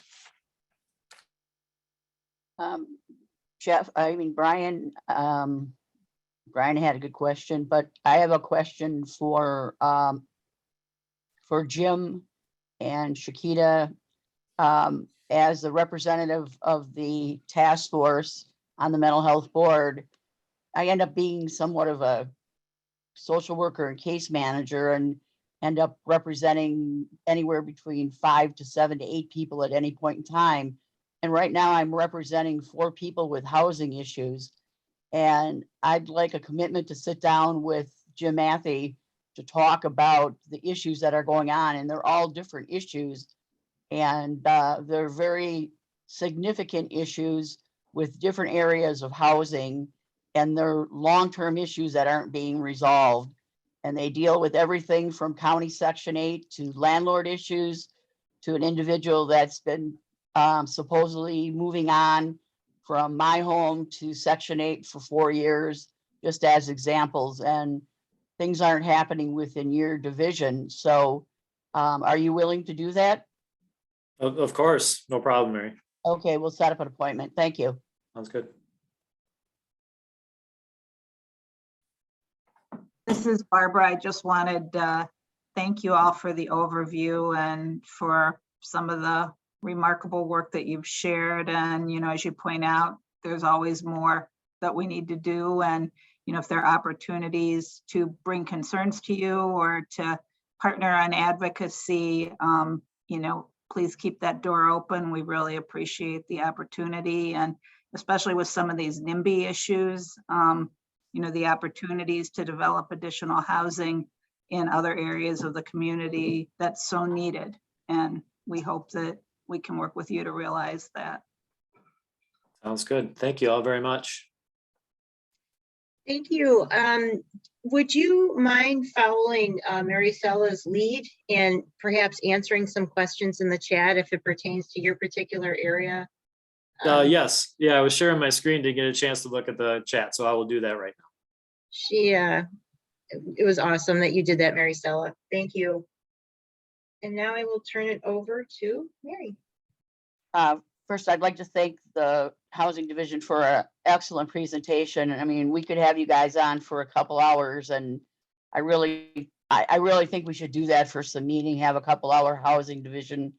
Brian had a good question, but I have a question for Jim and Shakita. As the representative of the task force on the mental health board, I end up being somewhat of a social worker and case manager and end up representing anywhere between 5 to 7 to 8 people at any point in time. And right now I'm representing 4 people with housing issues. And I'd like a commitment to sit down with Jim Matthey to talk about the issues that are going on. And they're all different issues. And they're very significant issues with different areas of housing. And they're long-term issues that aren't being resolved. And they deal with everything from county Section 8 to landlord issues to an individual that's been supposedly moving on from my home to Section 8 for 4 years, just as examples, and things aren't happening within your division. So are you willing to do that? Of course, no problem, Mary. Okay, we'll set up an appointment. Thank you. Sounds good. This is Barbara. I just wanted to thank you all for the overview and for some of the remarkable work that you've shared. And, you know, as you point out, there's always more that we need to do. And, you know, if there are opportunities to bring concerns to you or to partner on advocacy, you know, please keep that door open. We really appreciate the opportunity. And especially with some of these NIMBY issues, you know, the opportunities to develop additional housing in other areas of the community that's so needed. And we hope that we can work with you to realize that. Sounds good. Thank you all very much. Thank you. Would you mind following Maricella's lead and perhaps answering some questions in the chat if it pertains to your particular area? Yes. Yeah, I was sharing my screen to get a chance to look at the chat, so I will do that right now. It was awesome that you did that, Maricela. Thank you. And now I will turn it over to Mary. First, I'd like to thank the Housing Division for an excellent presentation. I mean, we could have you guys on for a couple hours, and I really think we should do that for some meeting, have a couple hour Housing Division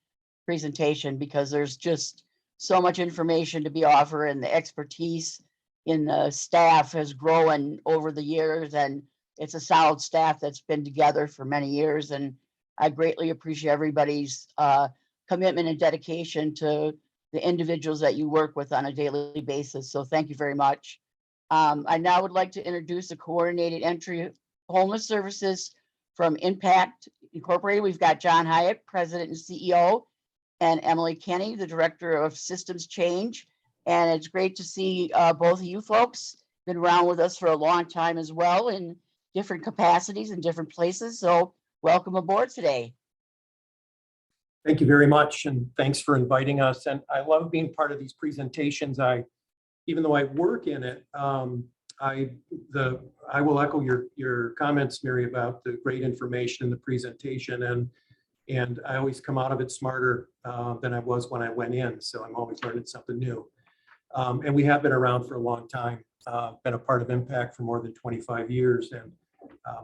presentation, because there's just so much information to be offered, and the expertise in the staff has grown over the years, and it's a solid staff that's been together for many years. And I greatly appreciate everybody's commitment and dedication to the individuals that you work with on a daily basis. So thank you very much. I now would like to introduce the Coordinated Entry Homeless Services from Impact Incorporated. We've got John Hyatt, President and CEO, and Emily Kenny, the Director of Systems Change. And it's great to see both of you folks. Been around with us for a long time as well in different capacities in different places. So welcome aboard today. Thank you very much, and thanks for inviting us. And I love being part of these presentations. Even though I work in it, I will echo your comments, Mary, about the great information in the presentation, and I always come out of it smarter than I was when I went in. So I'm always learning something new. And we have been around for a long time. Been a part of Impact for more than 25 years. And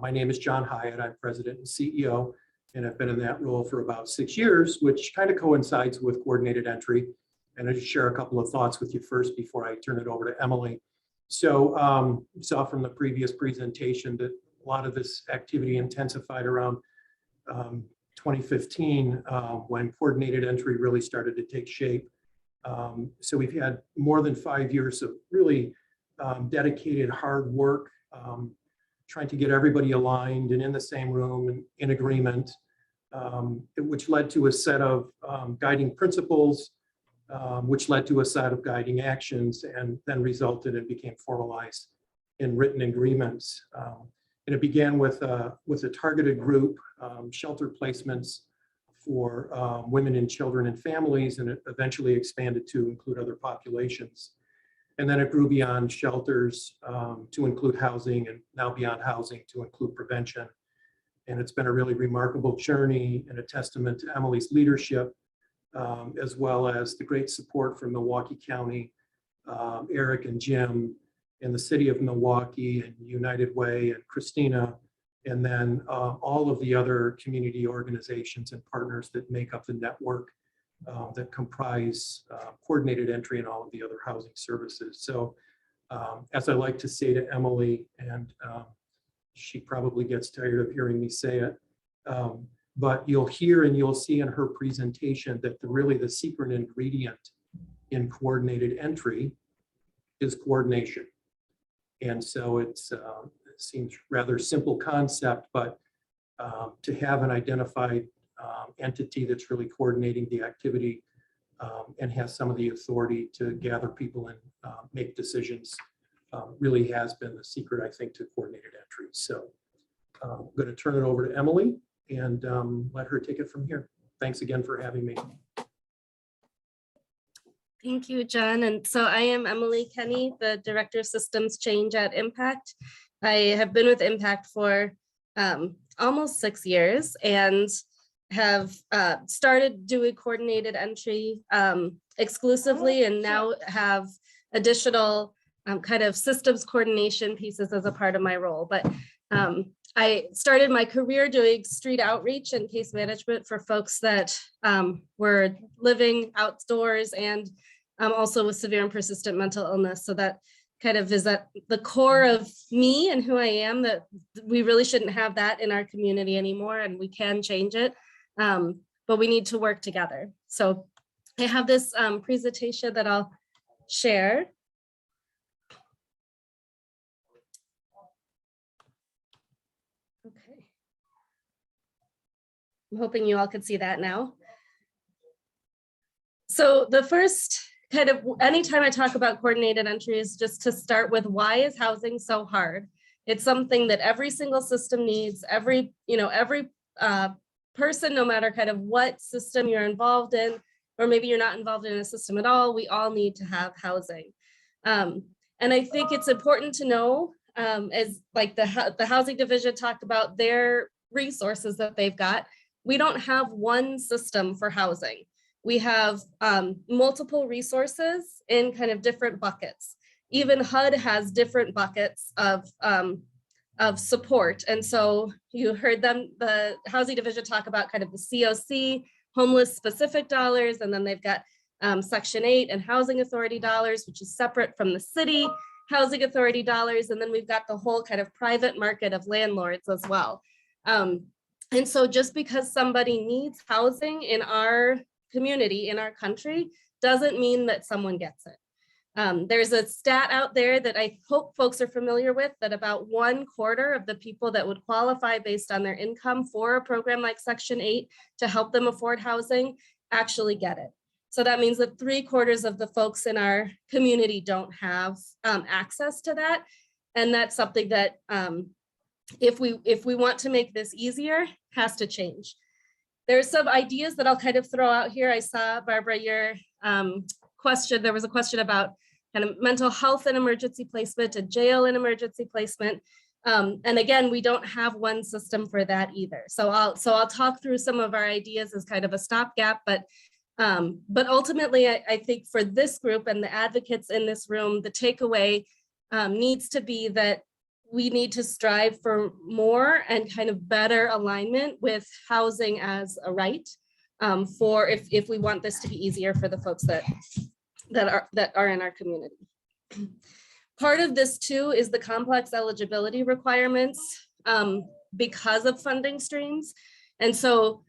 my name is John Hyatt. I'm President and CEO, and I've been in that role for about 6 years, which kind of coincides with coordinated entry. And I'll just share a couple of thoughts with you first before I turn it over to Emily. So you saw from the previous presentation that a lot of this activity intensified around 2015 when coordinated entry really started to take shape. So we've had more than 5 years of really dedicated hard work, trying to get everybody aligned and in the same room and in agreement, which led to a set of guiding principles, which led to a set of guiding actions, and then resulted and became formalized in written agreements. And it began with a targeted group, shelter placements for women and children and families, and it eventually expanded to include other populations. And then it grew beyond shelters to include housing, and now beyond housing to include prevention. And it's been a really remarkable journey and a testament to Emily's leadership, as well as the great support from Milwaukee County, Eric and Jim, and the city of Milwaukee, and United Way, and Christina, and then all of the other community organizations and partners that make up the network that comprise coordinated entry and all of the other housing services. So as I like to say to Emily, and she probably gets tired of hearing me say it, but you'll hear and you'll see in her presentation that really the secret ingredient in coordinated entry is coordination. And so it seems rather simple concept, but to have an identified entity that's really coordinating the activity and has some of the authority to gather people and make decisions really has been the secret, I think, to coordinated entry. So I'm going to turn it over to Emily and let her take it from here. Thanks again for having me. Thank you, John. And so I am Emily Kenny, the Director of Systems Change at Impact. I have been with Impact for almost 6 years and have started doing coordinated entry exclusively, and now have additional kind of systems coordination pieces as a part of my role. But I started my career doing street outreach and case management for folks that were living outdoors and also with severe and persistent mental illness. So that kind of is at the core of me and who I am, that we really shouldn't have that in our community anymore, and we can change it, but we need to work together. So I have this presentation that I'll share. Okay. I'm hoping you all can see that now. So the first kind of, anytime I talk about coordinated entry, is just to start with, why is housing so hard? It's something that every single system needs. Every person, no matter kind of what system you're involved in, or maybe you're not involved in a system at all, we all need to have housing. And I think it's important to know, as like the Housing Division talked about their resources that they've got, we don't have one system for housing. We have multiple resources in kind of different buckets. Even HUD has different buckets of support. And so you heard them, the Housing Division, talk about kind of the COC, homeless specific dollars, and then they've got Section 8 and Housing Authority dollars, which is separate from the city Housing Authority dollars. And then we've got the whole kind of private market of landlords as well. And so just because somebody needs housing in our community, in our country, doesn't mean that someone gets it. There's a stat out there that I hope folks are familiar with, that about 1/4 of the people that would qualify based on their income for a program like Section 8 to help them afford housing actually get it. So that means that 3/4 of the folks in our community don't have access to that. And that's something that if we want to make this easier, has to change. There's some ideas that I'll kind of throw out here. I saw, Barbara, your question. There was a question about kind of mental health and emergency placement, and jail and emergency placement. And again, we don't have one system for that either. So I'll talk through some of our ideas as kind of a stopgap, but ultimately, I think for this group and the advocates in this room, the takeaway needs to be that we need to strive for more and kind of better alignment with housing as a right, for if we want this to be easier for the folks that are in our community. Part of this too is the complex eligibility requirements because of funding streams. And so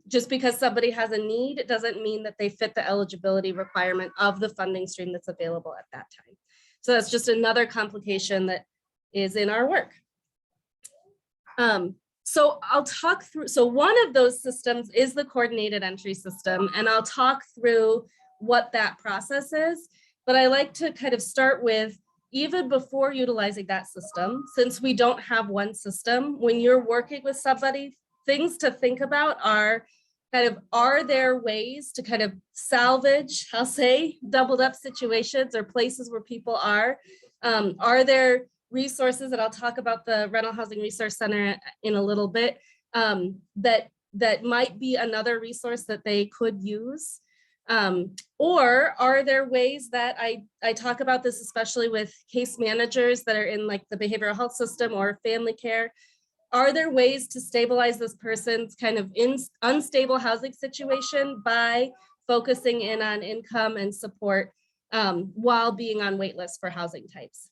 just because somebody has a need, it doesn't mean that they fit the eligibility requirement of the funding stream that's available at that time. So that's just another complication that is in our work. So I'll talk through, so one of those systems is the coordinated entry system, and I'll talk through what that process is. But I like to kind of start with, even before utilizing that system, since we don't have one system, when you're working with somebody, things to think about are kind of, are there ways to kind of salvage, I'll say, doubled up situations or places where people are? Are there resources, that I'll talk about the Rental Housing Resource Center in a little bit, that might be another resource that they could use? Or are there ways that I talk about this, especially with case managers that are in like the behavioral health system or family care? Are there ways to stabilize this person's kind of unstable housing situation by focusing in on income and support while being on wait lists for housing types?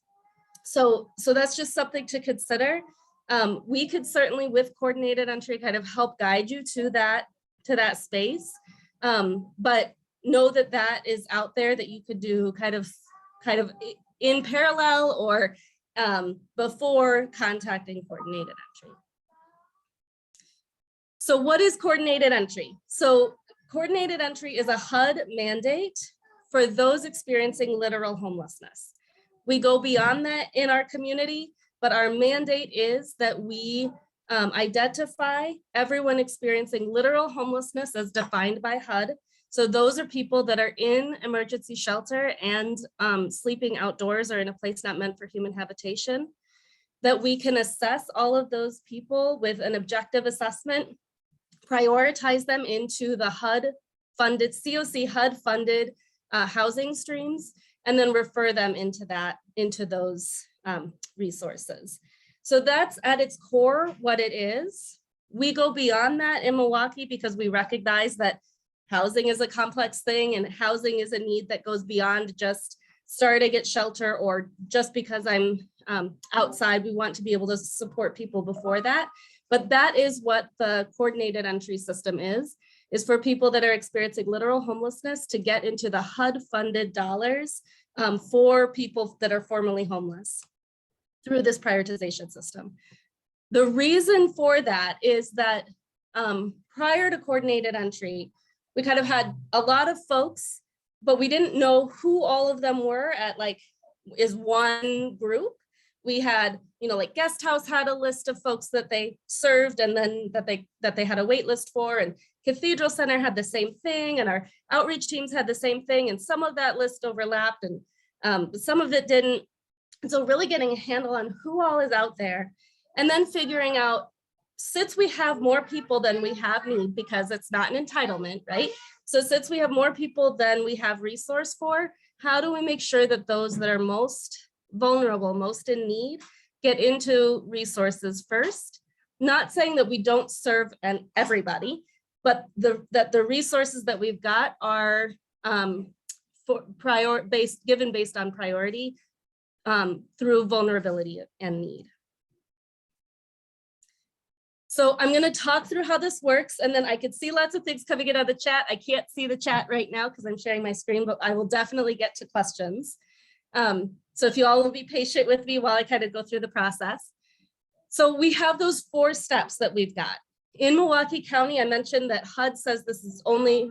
So that's just something to consider. We could certainly, with coordinated entry, kind of help guide you to that space. But know that that is out there, that you could do kind of in parallel or before contacting coordinated entry. So what is coordinated entry? So coordinated entry is a HUD mandate for those experiencing literal homelessness. We go beyond that in our community, but our mandate is that we identify everyone experiencing literal homelessness as defined by HUD. So those are people that are in emergency shelter and sleeping outdoors or in a place not meant for human habitation, that we can assess all of those people with an objective assessment, prioritize them into the HUD-funded, COC HUD-funded housing streams, and then refer them into those resources. So that's at its core what it is. We go beyond that in Milwaukee because we recognize that housing is a complex thing, and housing is a need that goes beyond just starting at shelter or just because I'm outside. We want to be able to support people before that. But that is what the coordinated entry system is for people that are experiencing literal homelessness to get into the HUD-funded dollars for people that are formerly homeless through this prioritization system. The reason for that is that prior to coordinated entry, we kind of had a lot of folks, but we didn't know who all of them were at is one group. We had, like Guest House had a list of folks that they served and then that they had a wait list for, and Cathedral Center had the same thing, and our outreach teams had the same thing, and some of that list overlapped and some of it didn't. And so really getting a handle on who all is out there, and then figuring out, since we have more people than we have need, because it's not an entitlement, right? So since we have more people than we have resource for, how do we make sure that those that are most vulnerable, most in need, get into resources first? Not saying that we don't serve everybody, but that the resources that we've got are given based on priority through vulnerability and need. So I'm going to talk through how this works, and then I could see lots of things coming in on the chat. I can't see the chat right now because I'm sharing my screen, but I will definitely get to questions. So if you all will be patient with me while I kind of go through the process. So we have those 4 steps that we've got. In Milwaukee County, I mentioned that HUD says this is only,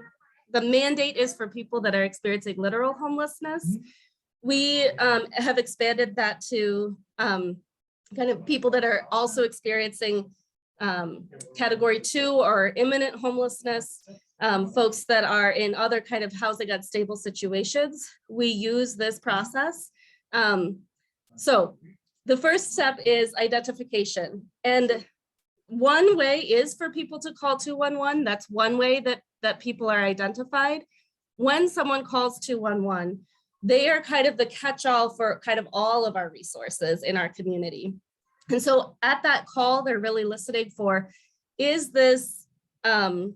the mandate is for people that are experiencing literal homelessness. We have expanded that to kind of people that are also experiencing category 2 or imminent homelessness, folks that are in other kind of housing unstable situations. We use this process. So the first step is identification. And one way is for people to call 211. That's one way that people are identified. When someone calls 211, they are kind of the catch-all for kind of all of our resources in our community. And so at that call, they're really listening for, is this a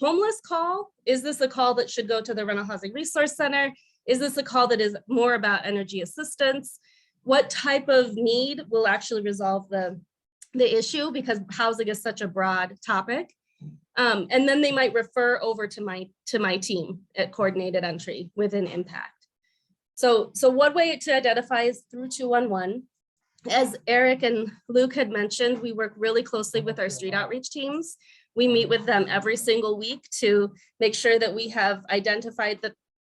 homeless call? Is this a call that should go to the Rental Housing Resource Center? Is this a call that is more about energy assistance? What type of need will actually resolve the issue, because housing is such a broad topic. And then they might refer over to my team at Coordinated Entry within Impact. So one way to identify is through 211. As Eric and Luke had mentioned, we work really closely with our street outreach teams. We meet with them every single week to make sure that we have identified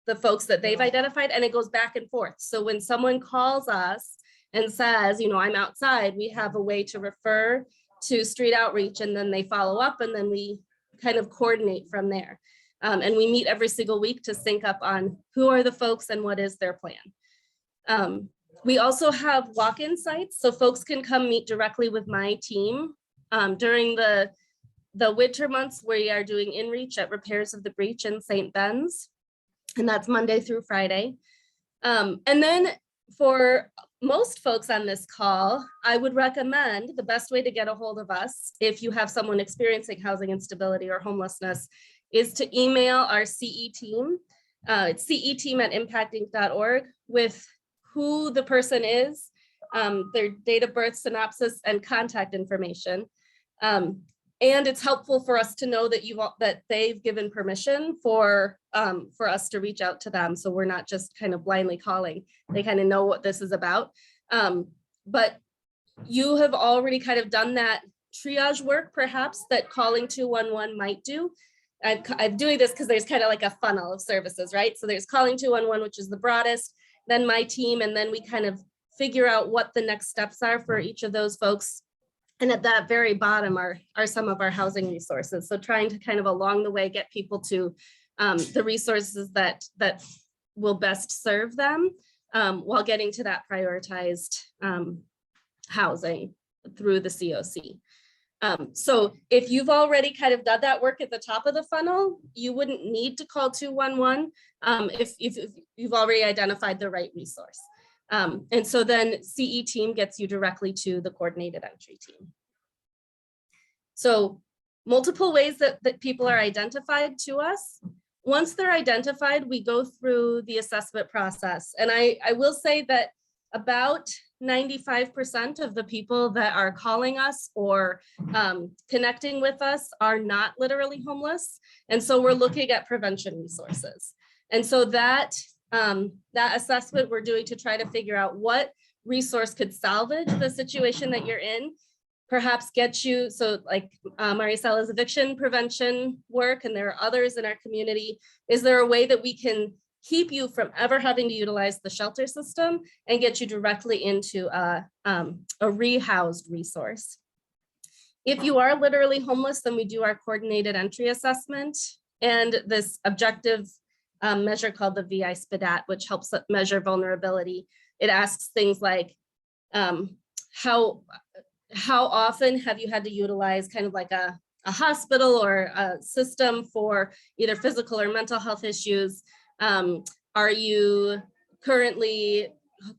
the folks that they've identified, and it goes back and forth. So when someone calls us and says, you know, I'm outside, we have a way to refer to street outreach, and then they follow up, and then we kind of coordinate from there. And we meet every single week to sync up on who are the folks and what is their plan. We also have walk-in sites, so folks can come meet directly with my team. During the winter months, we are doing in-reach at Repairs of the Breach in St. Ben's, and that's Monday through Friday. And then for most folks on this call, I would recommend the best way to get a hold of us if you have someone experiencing housing instability or homelessness is to email our CE team. It's ceteam@impactinc.org with who the person is, their date of birth, synopsis, and contact information. And it's helpful for us to know that they've given permission for us to reach out to them. So we're not just kind of blindly calling. They kind of know what this is about. But you have already kind of done that triage work, perhaps, that calling 211 might do. I'm doing this because there's kind of like a funnel of services, right? So there's calling 211, which is the broadest, then my team, and then we kind of figure out what the next steps are for each of those folks. And at that very bottom are some of our housing resources. So trying to kind of along the way get people to the resources that will best serve them while getting to that prioritized housing through the COC. So if you've already kind of done that work at the top of the funnel, you wouldn't need to call 211 if you've already identified the right resource. And so then CE team gets you directly to the Coordinated Entry team. So multiple ways that people are identified to us. Once they're identified, we go through the assessment process. And I will say that about 95% of the people that are calling us or connecting with us are not literally homeless. And so we're looking at prevention resources. And so that assessment we're doing to try to figure out what resource could salvage the situation that you're in, perhaps get you, so like Maricella's eviction prevention work, and there are others in our community. Is there a way that we can keep you from ever having to utilize the shelter system and get you directly into a rehoused resource? If you are literally homeless, then we do our coordinated entry assessment and this objective measure called the VI SPDAT, which helps measure vulnerability. It asks things like, how often have you had to utilize kind of like a hospital or a system for either physical or mental health issues? Are you currently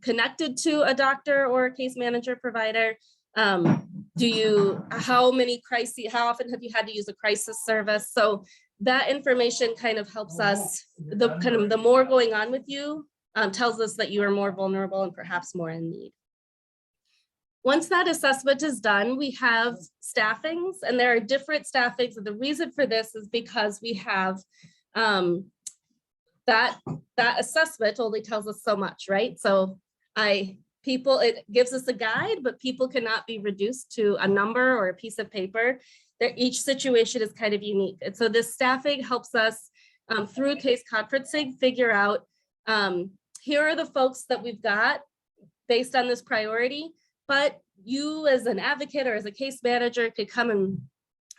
connected to a doctor or a case manager provider? How often have you had to use a crisis service? So that information kind of helps us, the more going on with you tells us that you are more vulnerable and perhaps more in need. Once that assessment is done, we have staffings, and there are different staffings. And the reason for this is because we have that assessment only tells us so much, right? So it gives us a guide, but people cannot be reduced to a number or a piece of paper. Each situation is kind of unique. And so this staffing helps us through case conferencing, figure out, here are the folks that we've got based on this priority, but you as an advocate or as a case manager could come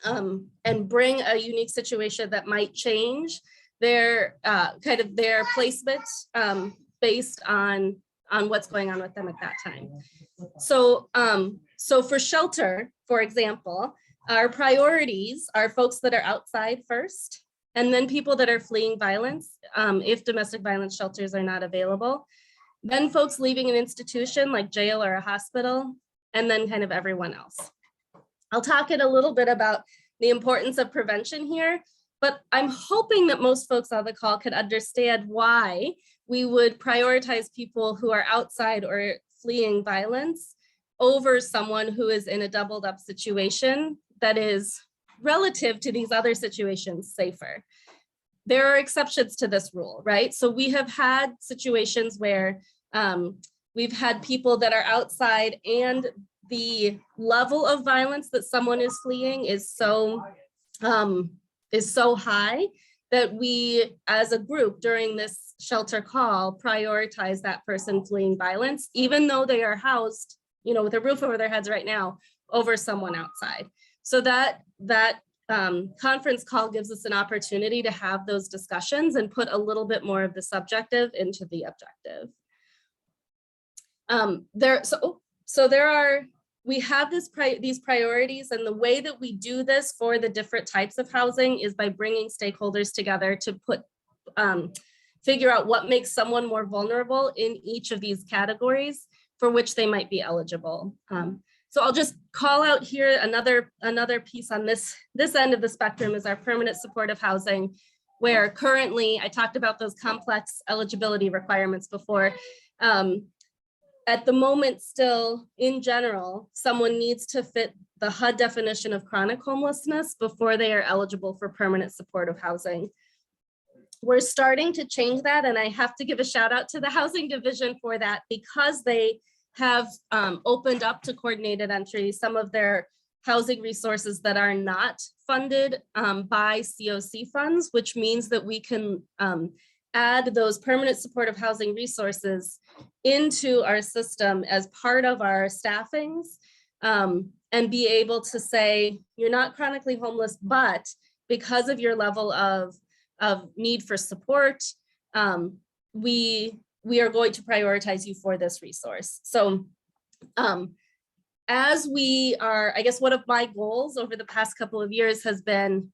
and bring a unique situation that might change their kind of their placement based on what's going on with them at that time. So for shelter, for example, our priorities are folks that are outside first, and then people that are fleeing violence, if domestic violence shelters are not available, then folks leaving an institution like jail or a hospital, and then kind of everyone else. I'll talk in a little bit about the importance of prevention here, but I'm hoping that most folks on the call can understand why we would prioritize people who are outside or fleeing violence over someone who is in a doubled up situation that is relative to these other situations safer. There are exceptions to this rule, right? So we have had situations where we've had people that are outside and the level of violence that someone is fleeing is so high that we as a group during this shelter call prioritize that person fleeing violence, even though they are housed, with a roof over their heads right now, over someone outside. So that conference call gives us an opportunity to have those discussions and put a little bit more of the subjective into the objective. We have these priorities, and the way that we do this for the different types of housing is by bringing stakeholders together to figure out what makes someone more vulnerable in each of these categories for which they might be eligible. So I'll just call out here another piece on this end of the spectrum is our permanent supportive housing, where currently I talked about those complex eligibility requirements before. At the moment, still, in general, someone needs to fit the HUD definition of chronic homelessness before they are eligible for permanent supportive housing. We're starting to change that, and I have to give a shout out to the Housing Division for that, because they have opened up to coordinated entry some of their housing resources that are not funded by COC funds, which means that we can add those permanent supportive housing resources into our system as part of our staffings, and be able to say, you're not chronically homeless, but because of your level of need for support, we are going to prioritize you for this resource. So as we are, I guess one of my goals over the past couple of years has been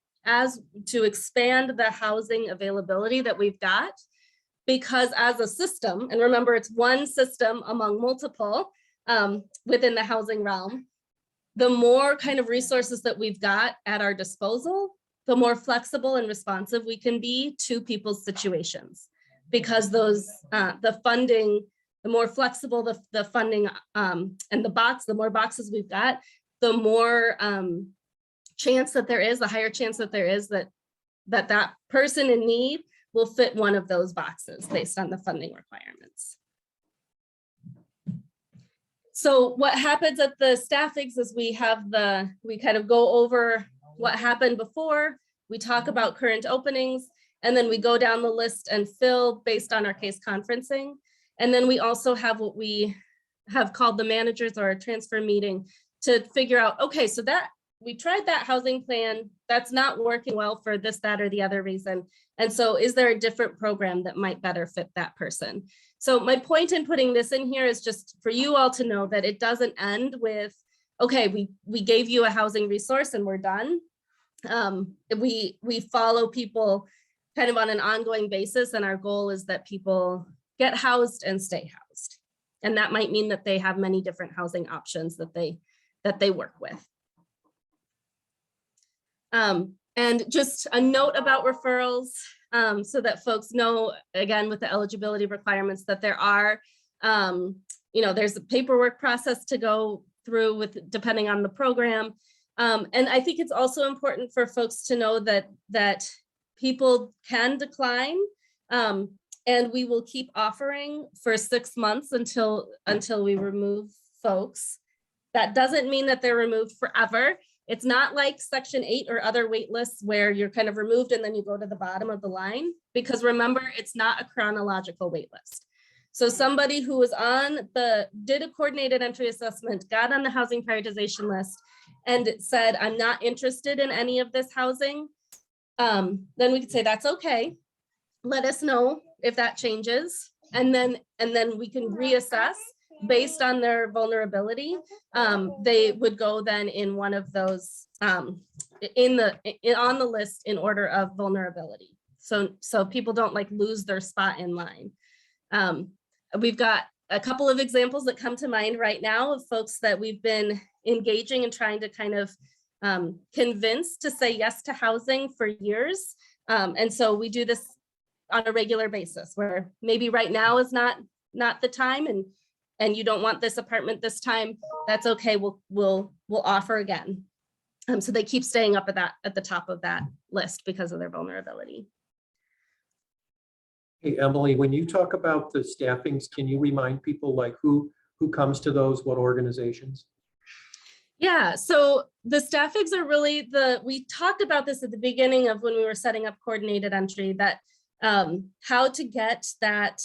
to expand the housing availability that we've got, because as a system, and remember it's one system among multiple within the housing realm, the more kind of resources that we've got at our disposal, the more flexible and responsive we can be to people's situations, because those the funding, the more flexible the funding and the more boxes we've got, the more chance that there is, the higher chance that there is that person in need will fit one of those boxes based on the funding requirements. So what happens at the staffings is we kind of go over what happened before, we talk about current openings, and then we go down the list and fill based on our case conferencing. And then we also have what we have called the managers or a transfer meeting to figure out, okay, so that we tried that housing plan, that's not working well for this, that, or the other reason. And so is there a different program that might better fit that person? So my point in putting this in here is just for you all to know that it doesn't end with, okay, we gave you a housing resource and we're done. We follow people kind of on an ongoing basis, and our goal is that people get housed and stay housed. And that might mean that they have many different housing options that they work with. And just a note about referrals, so that folks know, again, with the eligibility requirements, that there are, there's a paperwork process to go through with, depending on the program. And I think it's also important for folks to know that people can decline, and we will keep offering for 6 months until we remove folks. That doesn't mean that they're removed forever. It's not like Section 8 or other wait lists where you're kind of removed and then you go to the bottom of the line, because remember, it's not a chronological wait list. So somebody who was did a coordinated entry assessment, got on the housing prioritization list and said, I'm not interested in any of this housing, then we could say, that's okay. Let us know if that changes. And then we can reassess based on their vulnerability. They would go then in one of those, on the list in order of vulnerability. So people don't like lose their spot in line. We've got a couple of examples that come to mind right now of folks that we've been engaging and trying to kind of convince to say yes to housing for years. And so we do this on a regular basis, where maybe right now is not the time, and you don't want this apartment this time. That's okay. We'll offer again. So they keep staying up at the top of that list because of their vulnerability. Hey, Emily, when you talk about the staffings, can you remind people like who comes to those, what organizations? Yeah, so the staffings are really we talked about this at the beginning of when we were setting up coordinated entry, that how to get that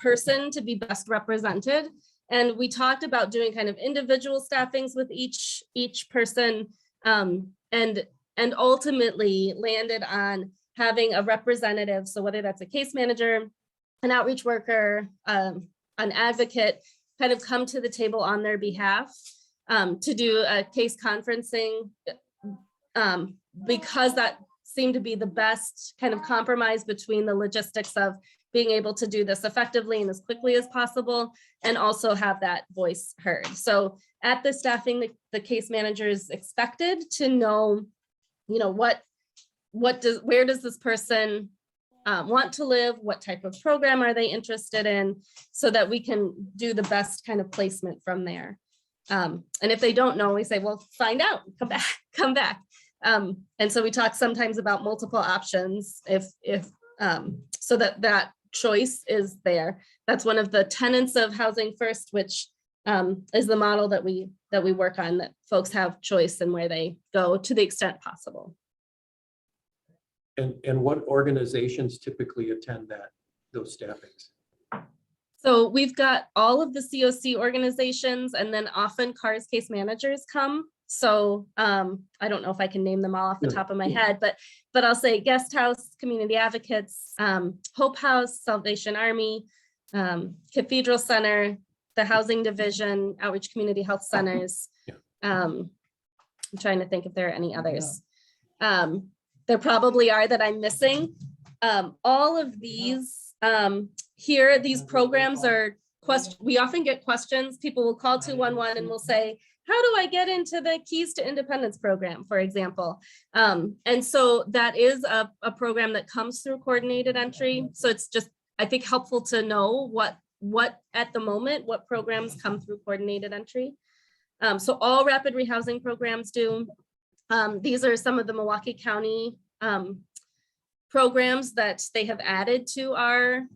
person to be best represented. And we talked about doing kind of individual staffings with each person, and ultimately landed on having a representative. So whether that's a case manager, an outreach worker, an advocate, kind of come to the table on their behalf to do a case conferencing, because that seemed to be the best kind of compromise between the logistics of being able to do this effectively and as quickly as possible, and also have that voice heard. So at the staffing, the case manager is expected to know, where does this person want to live? What type of program are they interested in? So that we can do the best kind of placement from there. And if they don't know, we say, well, find out, come back. And so we talk sometimes about multiple options so that choice is there. That's one of the tenets of Housing First, which is the model that we work on, that folks have choice in where they go to the extent possible. And what organizations typically attend those staffings? So we've got all of the COC organizations, and then often CARS case managers come. So I don't know if I can name them all off the top of my head, but I'll say Guest House, Community Advocates, Hope House, Salvation Army, Cathedral Center, the Housing Division, Outreach Community Health Centers. I'm trying to think if there are any others. There probably are that I'm missing. All of these here, these programs are we often get questions. People will call 211 and will say, how do I get into the Keys to Independence program, for example? And so that is a program that comes through coordinated entry. So it's just, I think, helpful to know what at the moment, what programs come through coordinated entry. So all rapid rehousing programs do. These are some of the Milwaukee County programs that they have added to our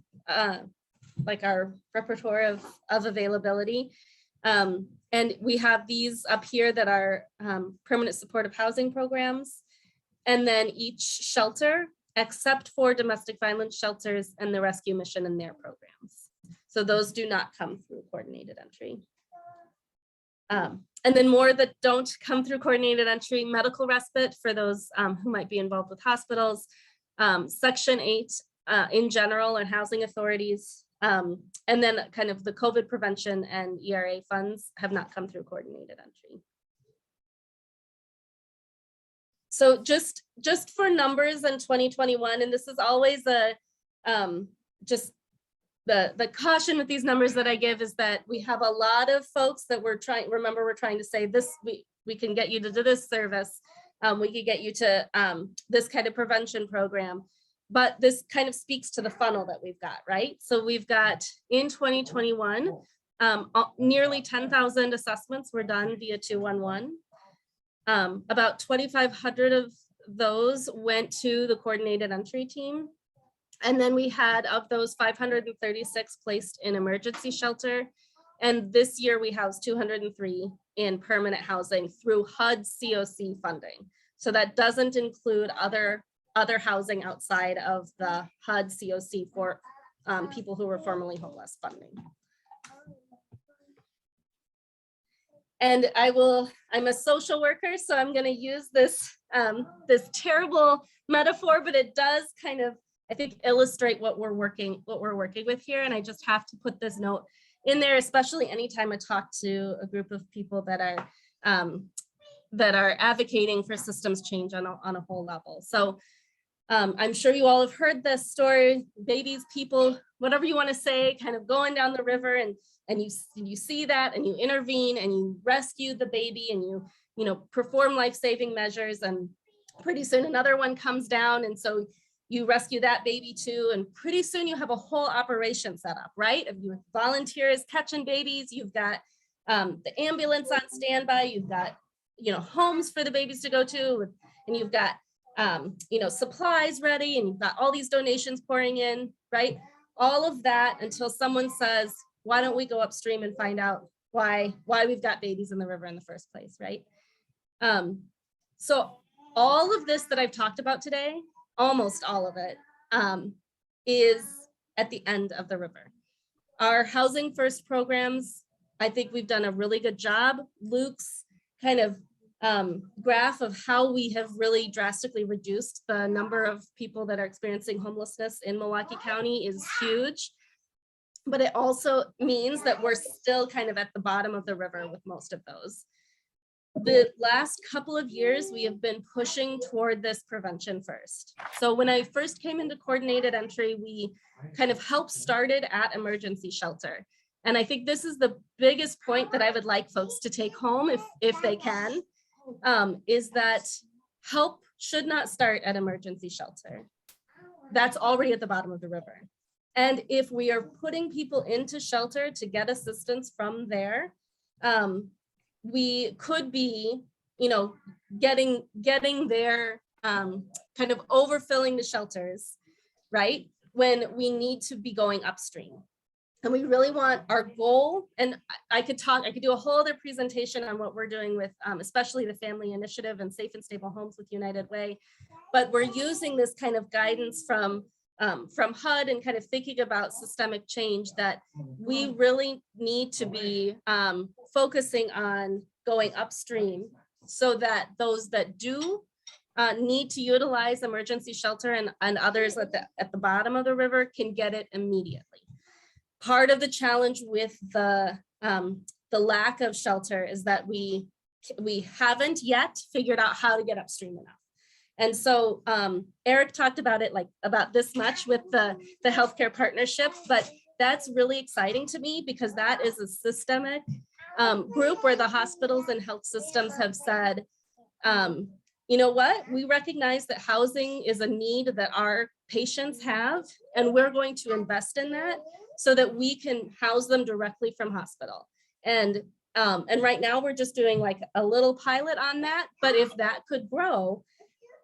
repertoire of availability. And we have these up here that are permanent supportive housing programs. And then each shelter, except for domestic violence shelters and the rescue mission and their programs. So those do not come through coordinated entry. And then more that don't come through coordinated entry: medical respite for those who might be involved with hospitals, Section 8 in general, and housing authorities, and then kind of the COVID prevention and ERA funds have not come through coordinated entry. So just for numbers in 2021, and this is always just the caution with these numbers that I give is that we have a lot of folks that we're trying to say this, we can get you to do this service. We could get you to this kind of prevention program, but this kind of speaks to the funnel that we've got, right? So we've got in 2021, Nearly 10,000 assessments were done via 211. About 2,500 of those went to the coordinated entry team. And then we had, of those, 536 placed in emergency shelter. And this year we housed 203 in permanent housing through HUD COC funding. So that doesn't include other housing outside of the HUD COC for people who were formerly homeless funding. And I'm a social worker, so I'm gonna use this, this terrible metaphor, but it does kind of, I think, illustrate what we're working with here. And I just have to put this note in there, especially anytime I talk to a group of people that are advocating for systems change on a whole level. So I'm sure you all have heard this story, babies, people, whatever you want to say, kind of going down the river, and you see that and you intervene and you rescue the baby and you perform life-saving measures, and pretty soon another one comes down, and so you rescue that baby too, and pretty soon you have a whole operation set up, right? Of you volunteers catching babies, you've got the ambulance on standby, you've got homes for the babies to go to, and you've got supplies ready, and you've got all these donations pouring in, right? All of that until someone says, why don't we go upstream and find out why we've got babies in the river in the first place, right? So all of this that I've talked about today, almost all of it, is at the end of the river. Our Housing First programs, I think we've done a really good job. Luke's kind of graph of how we have really drastically reduced the number of people that are experiencing homelessness in Milwaukee County is huge. But it also means that we're still kind of at the bottom of the river with most of those. The last couple of years, we have been pushing toward this prevention first. So when I first came into coordinated entry, we kind of helped started at emergency shelter. And I think this is the biggest point that I would like folks to take home if they can, is that help should not start at emergency shelter. That's already at the bottom of the river. And if we are putting people into shelter to get assistance from there, we could be, getting their kind of overfilling the shelters, right? When we need to be going upstream. And we really want our goal, and I could do a whole other presentation on what we're doing with, especially the Family Initiative and Safe and Stable Homes with United Way, but we're using this kind of guidance from HUD and kind of thinking about systemic change, that we really need to be focusing on going upstream so that those that do need to utilize emergency shelter and others at the bottom of the river can get it immediately. Part of the challenge with the lack of shelter is that we haven't yet figured out how to get upstream enough. And so Eric talked about it about this much with the healthcare partnership, but that's really exciting to me because that is a systemic group where the hospitals and health systems have said, you know what, we recognize that housing is a need that our patients have, and we're going to invest in that so that we can house them directly from hospital. And right now we're just doing like a little pilot on that, but if that could grow,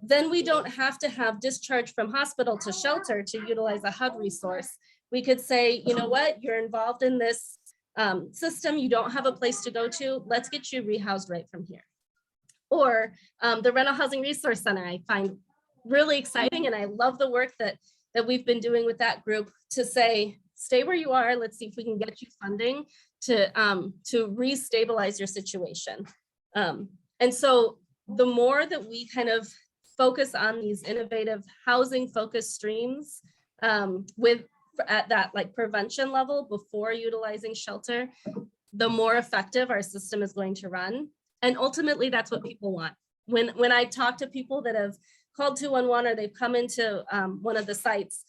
then we don't have to have discharge from hospital to shelter to utilize a HUD resource. We could say, you know what, you're involved in this system, you don't have a place to go to, let's get you rehoused right from here. Or the Rental Housing Resource Center, I find really exciting, and I love the work that we've been doing with that group to say, stay where you are, let's see if we can get you funding to restabilize your situation. And so the more that we kind of focus on these innovative housing focused streams at that like prevention level before utilizing shelter, the more effective our system is going to run. And ultimately that's what people want. When I talk to people that have called 211 or they've come into one of the sites,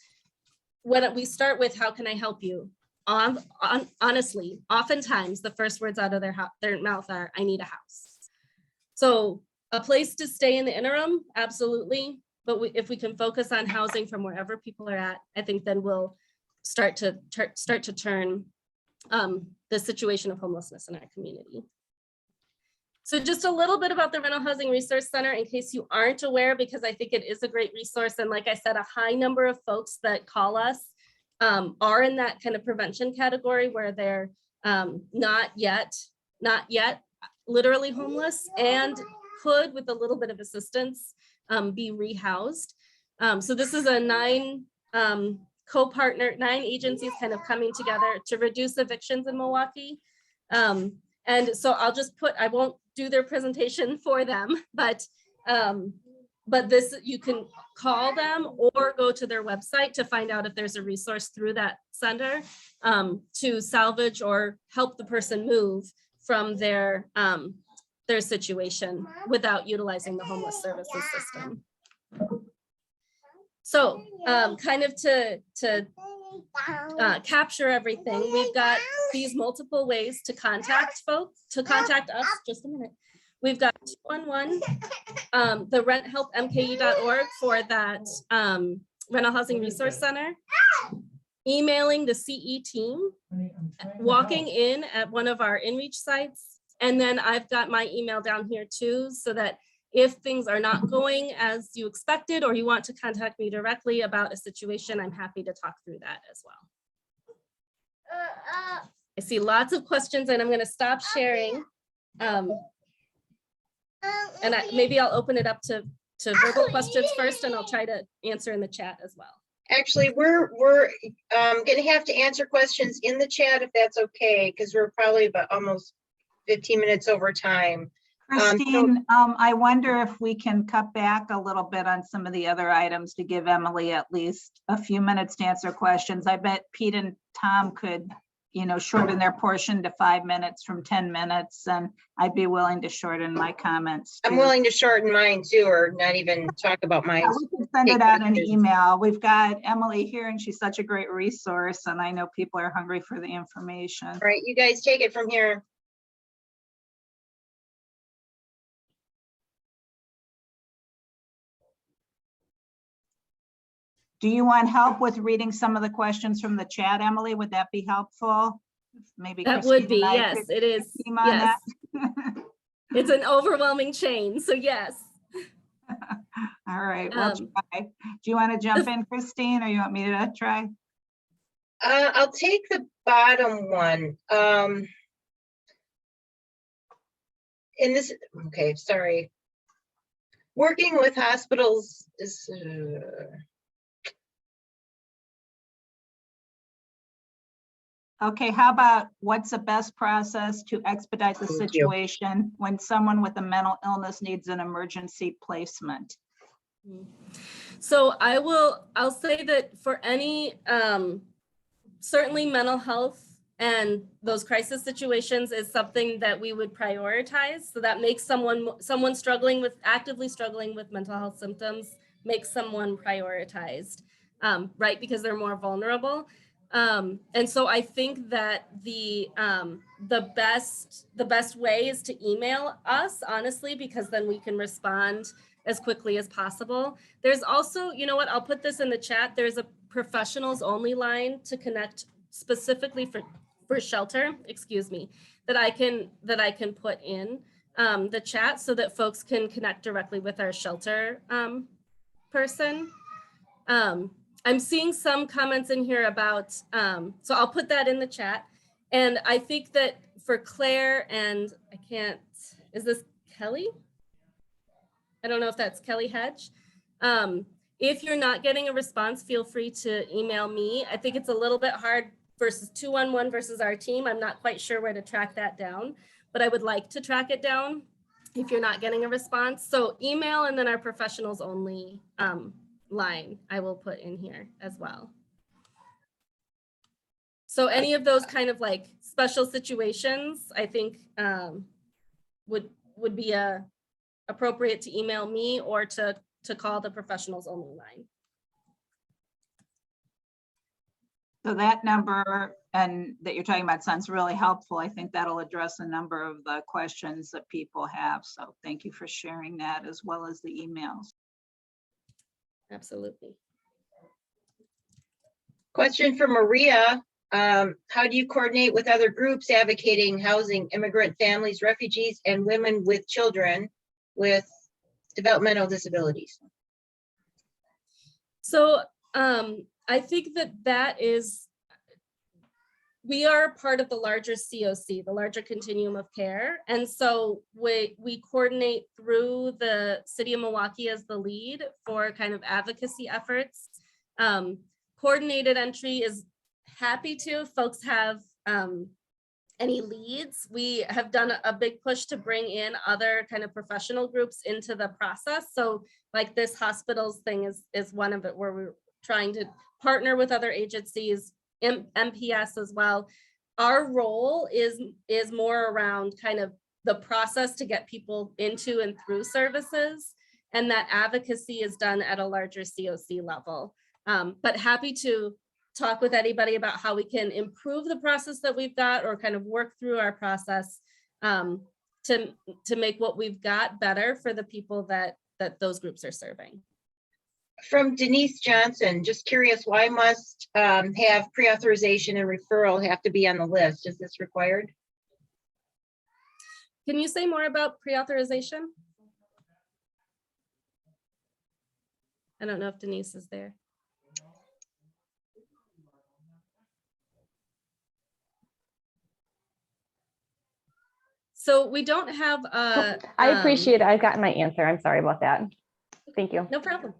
when we start with, how can I help you? Honestly, oftentimes the first words out of their mouth are, I need a house. So a place to stay in the interim, absolutely. But if we can focus on housing from wherever people are at, I think then we'll start to turn the situation of homelessness in our community. So just a little bit about the Rental Housing Resource Center in case you aren't aware, because I think it is a great resource. And like I said, a high number of folks that call us are in that kind of prevention category where they're not yet literally homeless and could, with a little bit of assistance, be rehoused. So this is a 9 agencies kind of coming together to reduce evictions in Milwaukee. And so I'll just I won't do their presentation for them, but this, you can call them or go to their website to find out if there's a resource through that center to salvage or help the person move from their situation without utilizing the homeless services system. So kind of to capture everything, we've got these multiple ways to contact folks, to contact us. Just a minute. We've got 211, the renthelpmku.org for that Rental Housing Resource Center, emailing the CE team, walking in at one of our InReach sites, and then I've got my email down here too, so that if things are not going as you expected, or you want to contact me directly about a situation, I'm happy to talk through that as well. I see lots of questions and I'm going to stop sharing. And maybe I'll open it up to verbal questions first, and I'll try to answer in the chat as well. Actually, we're going to have to answer questions in the chat if that's okay, because we're probably about almost 15 minutes over time. Christine, I wonder if we can cut back a little bit on some of the other items to give Emily at least a few minutes to answer questions. I bet Pete and Tom could, shorten their portion to 5 minutes from 10 minutes, and I'd be willing to shorten my comments too. I'm willing to shorten mine too, or not even talk about mine. Yeah, we can send it out in email. We've got Emily here and she's such a great resource, and I know people are hungry for the information. All right, you guys take it from here. Do you want help with reading some of the questions from the chat, Emily? Would that be helpful? Maybe that Christine would be, and I yes, could it is. team on Yes. that. It's an overwhelming chain, so yes. All right, we'll try. Do you want to jump in, Christine, or you want me to try? I'll take the bottom one. And this, okay, sorry. Working with hospitals is, okay, how about what's the best process to expedite the situation when someone with a mental illness needs an emergency placement? So I'll say that for any, certainly mental health and those crisis situations is something that we would prioritize. So that makes someone actively struggling with mental health symptoms, makes someone prioritized, right? Because they're more vulnerable. And so I think that the best way is to email us, honestly, because then we can respond as quickly as possible. There's also, you know what, I'll put this in the chat. There's a professionals only line to connect specifically for shelter, excuse me, that I can put in the chat so that folks can connect directly with our shelter person. I'm seeing some comments in here about, so I'll put that in the chat. And I think that for Claire and is this Kelly? I don't know if that's Kelly Hedge. If you're not getting a response, feel free to email me. I think it's a little bit hard versus 211 versus our team. I'm not quite sure where to track that down, but I would like to track it down if you're not getting a response. So email, and then our professionals only line I will put in here as well. So any of those kind of like special situations, I think would be appropriate to email me or to call the professionals only line. So that number and that you're talking about sounds really helpful. I think that'll address a number of the questions that people have. So thank you for sharing that, as well as the emails. Absolutely. question for Maria. How do you coordinate with other groups advocating housing, immigrant families, refugees, and women with children with developmental disabilities? So I think that is, we are part of the larger COC, the larger continuum of care. And so we coordinate through the city of Milwaukee as the lead for kind of advocacy efforts. Coordinated entry is happy to, if folks have any leads. We have done a big push to bring in other kind of professional groups into the process. So like this hospitals thing is one of it, where we're trying to partner with other agencies, MPS as well. Our role is more around kind of the process to get people into and through services, and that advocacy is done at a larger COC level. But happy to talk with anybody about how we can improve the process that we've got, or kind of work through our process to make what we've got better for the people that those groups are serving. From Denise Johnson, just curious, why must have pre-authorization and referral have to be on the list? Is this required? Can you say more about pre-authorization? I don't know if Denise is there. So we don't have a. I appreciate it. I've gotten my answer. I'm sorry about that. Thank you. No problem.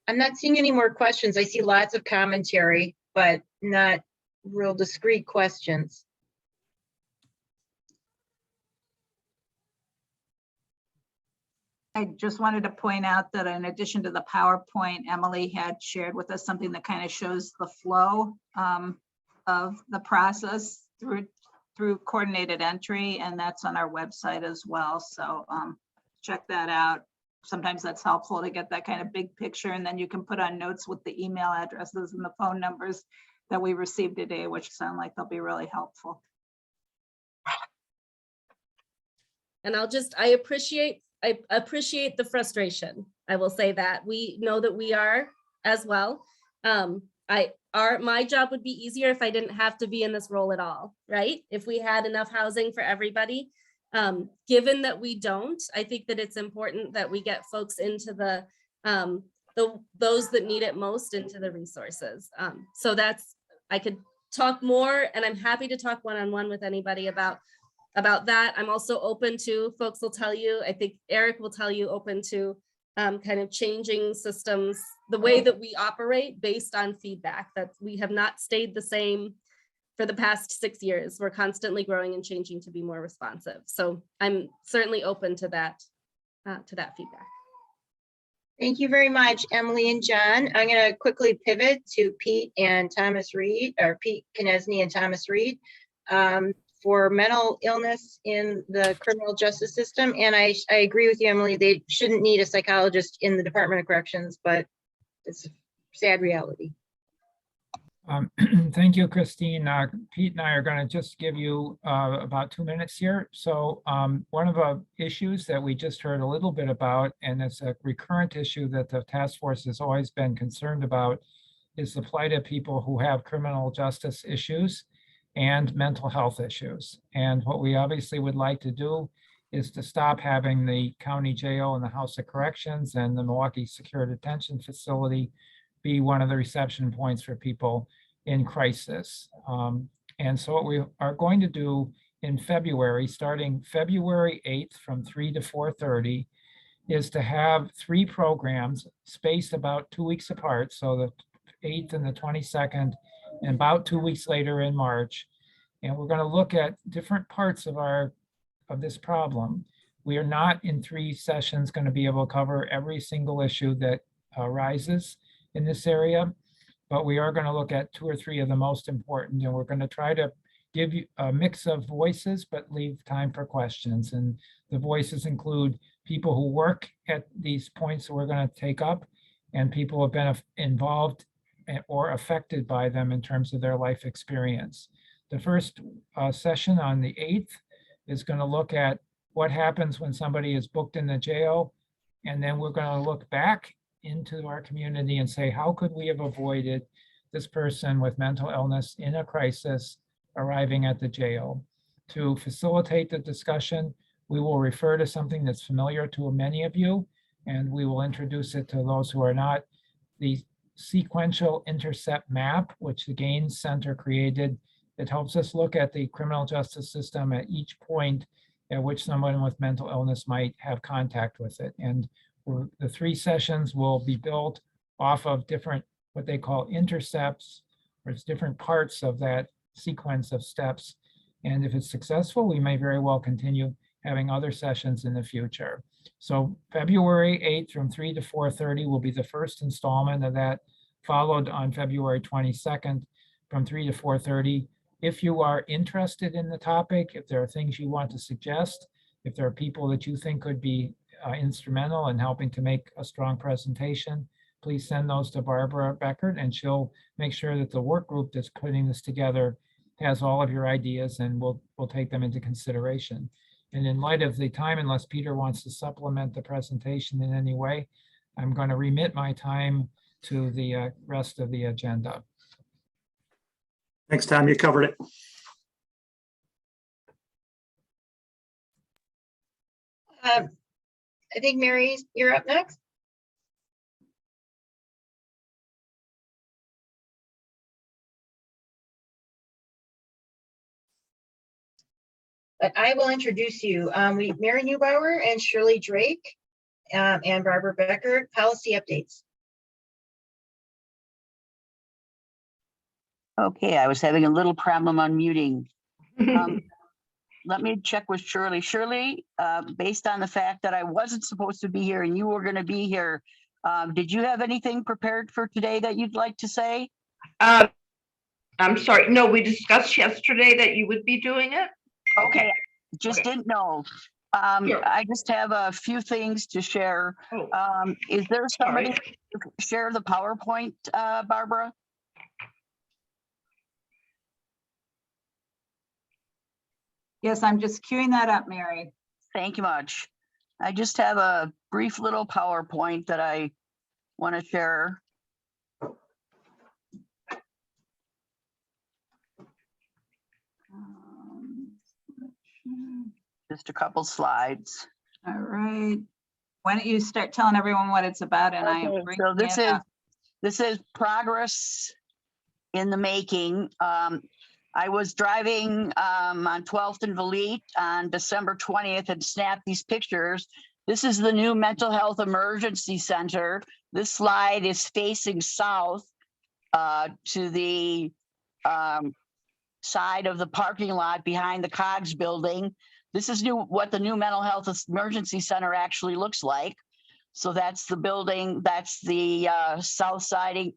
I'm not seeing any more questions. I see lots of commentary, but not real discrete questions. I just wanted to point out that in addition to the PowerPoint, Emily had shared with us something that kind of shows the flow of the process through coordinated entry, and that's on our website as well. So check that out. Sometimes that's helpful to get that kind of big picture, and then you can put on notes with the email addresses and the phone numbers that we received today, which sound like they'll be really helpful. And I appreciate the frustration. I will say that we know that we are as well. My job would be easier if I didn't have to be in this role at all, right? If we had enough housing for everybody. Given that we don't, I think that it's important that we get folks into those that need it most into the resources. So I could talk more, and I'm happy to talk one-on-one with anybody about that. I'm also open to, folks will tell you, I think Eric will tell you, open to kind of changing systems, the way that we operate based on feedback, that we have not stayed the same for the past 6 years. We're constantly growing and changing to be more responsive. So I'm certainly open to that feedback. Thank you very much, Emily and John. I'm going to quickly pivot to Pete and Thomas Reed, or Pete Konieczny and Thomas Reed, for mental illness in the criminal justice system. And I agree with you, Emily, they shouldn't need a psychologist in the Department of Corrections, but it's a sad reality. Thank you, Christine. Pete and I are going to just give you about 2 minutes here. So one of the issues that we just heard a little bit about, and it's a recurrent issue that the task force has always been concerned about, is the plight of people who have criminal justice issues and mental health issues. And what we obviously would like to do is to stop having the county jail and the House of Corrections and the Milwaukee Secure Detention Facility be one of the reception points for people in crisis. And so what we are going to do in February, starting February 8th from 3 to 4:30, is to have 3 programs spaced about 2 weeks apart. So the 8th and the 22nd, and about 2 weeks later in March. And we're going to look at different parts of this problem. We are not in 3 sessions going to be able to cover every single issue that arises in this area, but we are going to look at 2 or 3 of the most important, and we're going to try to give you a mix of voices, but leave time for questions. And the voices include people who work at these points that we're going to take up, and people who have been involved or affected by them in terms of their life experience. The first session on the 8th is going to look at what happens when somebody is booked in the jail, And then we're going to look back into our community and say, how could we have avoided this person with mental illness in a crisis arriving at the jail? To facilitate the discussion, we will refer to something that's familiar to many of you, and we will introduce it to those who are not. The Sequential Intercept Map, which the Gaines Center created, it helps us look at the criminal justice system at each point at which someone with mental illness might have contact with it. And the 3 sessions will be built off of different, what they call intercepts, or it's different parts of that sequence of steps. And if it's successful, we may very well continue having other sessions in the future. So February 8th from 3 to 4:30 will be the first installment of that, followed on February 22nd from 3 to 4:30. If you are interested in the topic, if there are things you want to suggest, if there are people that you think could be instrumental in helping to make a strong presentation, please send those to Barbara Beckert, and she'll make sure that the work group that's putting this together has all of your ideas, and we'll take them into consideration. And in light of the time, unless Peter wants to supplement the presentation in any way, I'm going to remit my time to the rest of the agenda. Thanks, Tom. You covered it. I think Mary, you're up next. But I will introduce you. Mary Neubauer and Shirley Drake and Barbara Becker, policy updates. Okay, I was having a little problem unmuting. Let me check with Shirley. Shirley, based on the fact that I wasn't supposed to be here and you were going to be here, did you have anything prepared for today that you'd like to say? I'm sorry. No, we discussed yesterday that you would be doing it. Okay, just didn't know. Sure. I just have a few things to share. Is there somebody to share the PowerPoint, Barbara? Yes, I'm just queuing that up, Mary. Thank you much. I just have a brief little PowerPoint that I want to share. Just a couple slides. All right. Why don't you start telling everyone what it's about, and I am Okay, bringing so it up. this is progress in the making. I was driving on 12th and Valete on December 20th and snapped these pictures. This is the new Mental Health Emergency Center. This slide is facing south to the side of the parking lot behind the COGS building. This is what the new Mental Health Emergency Center actually looks like. So that's the building, that's the south side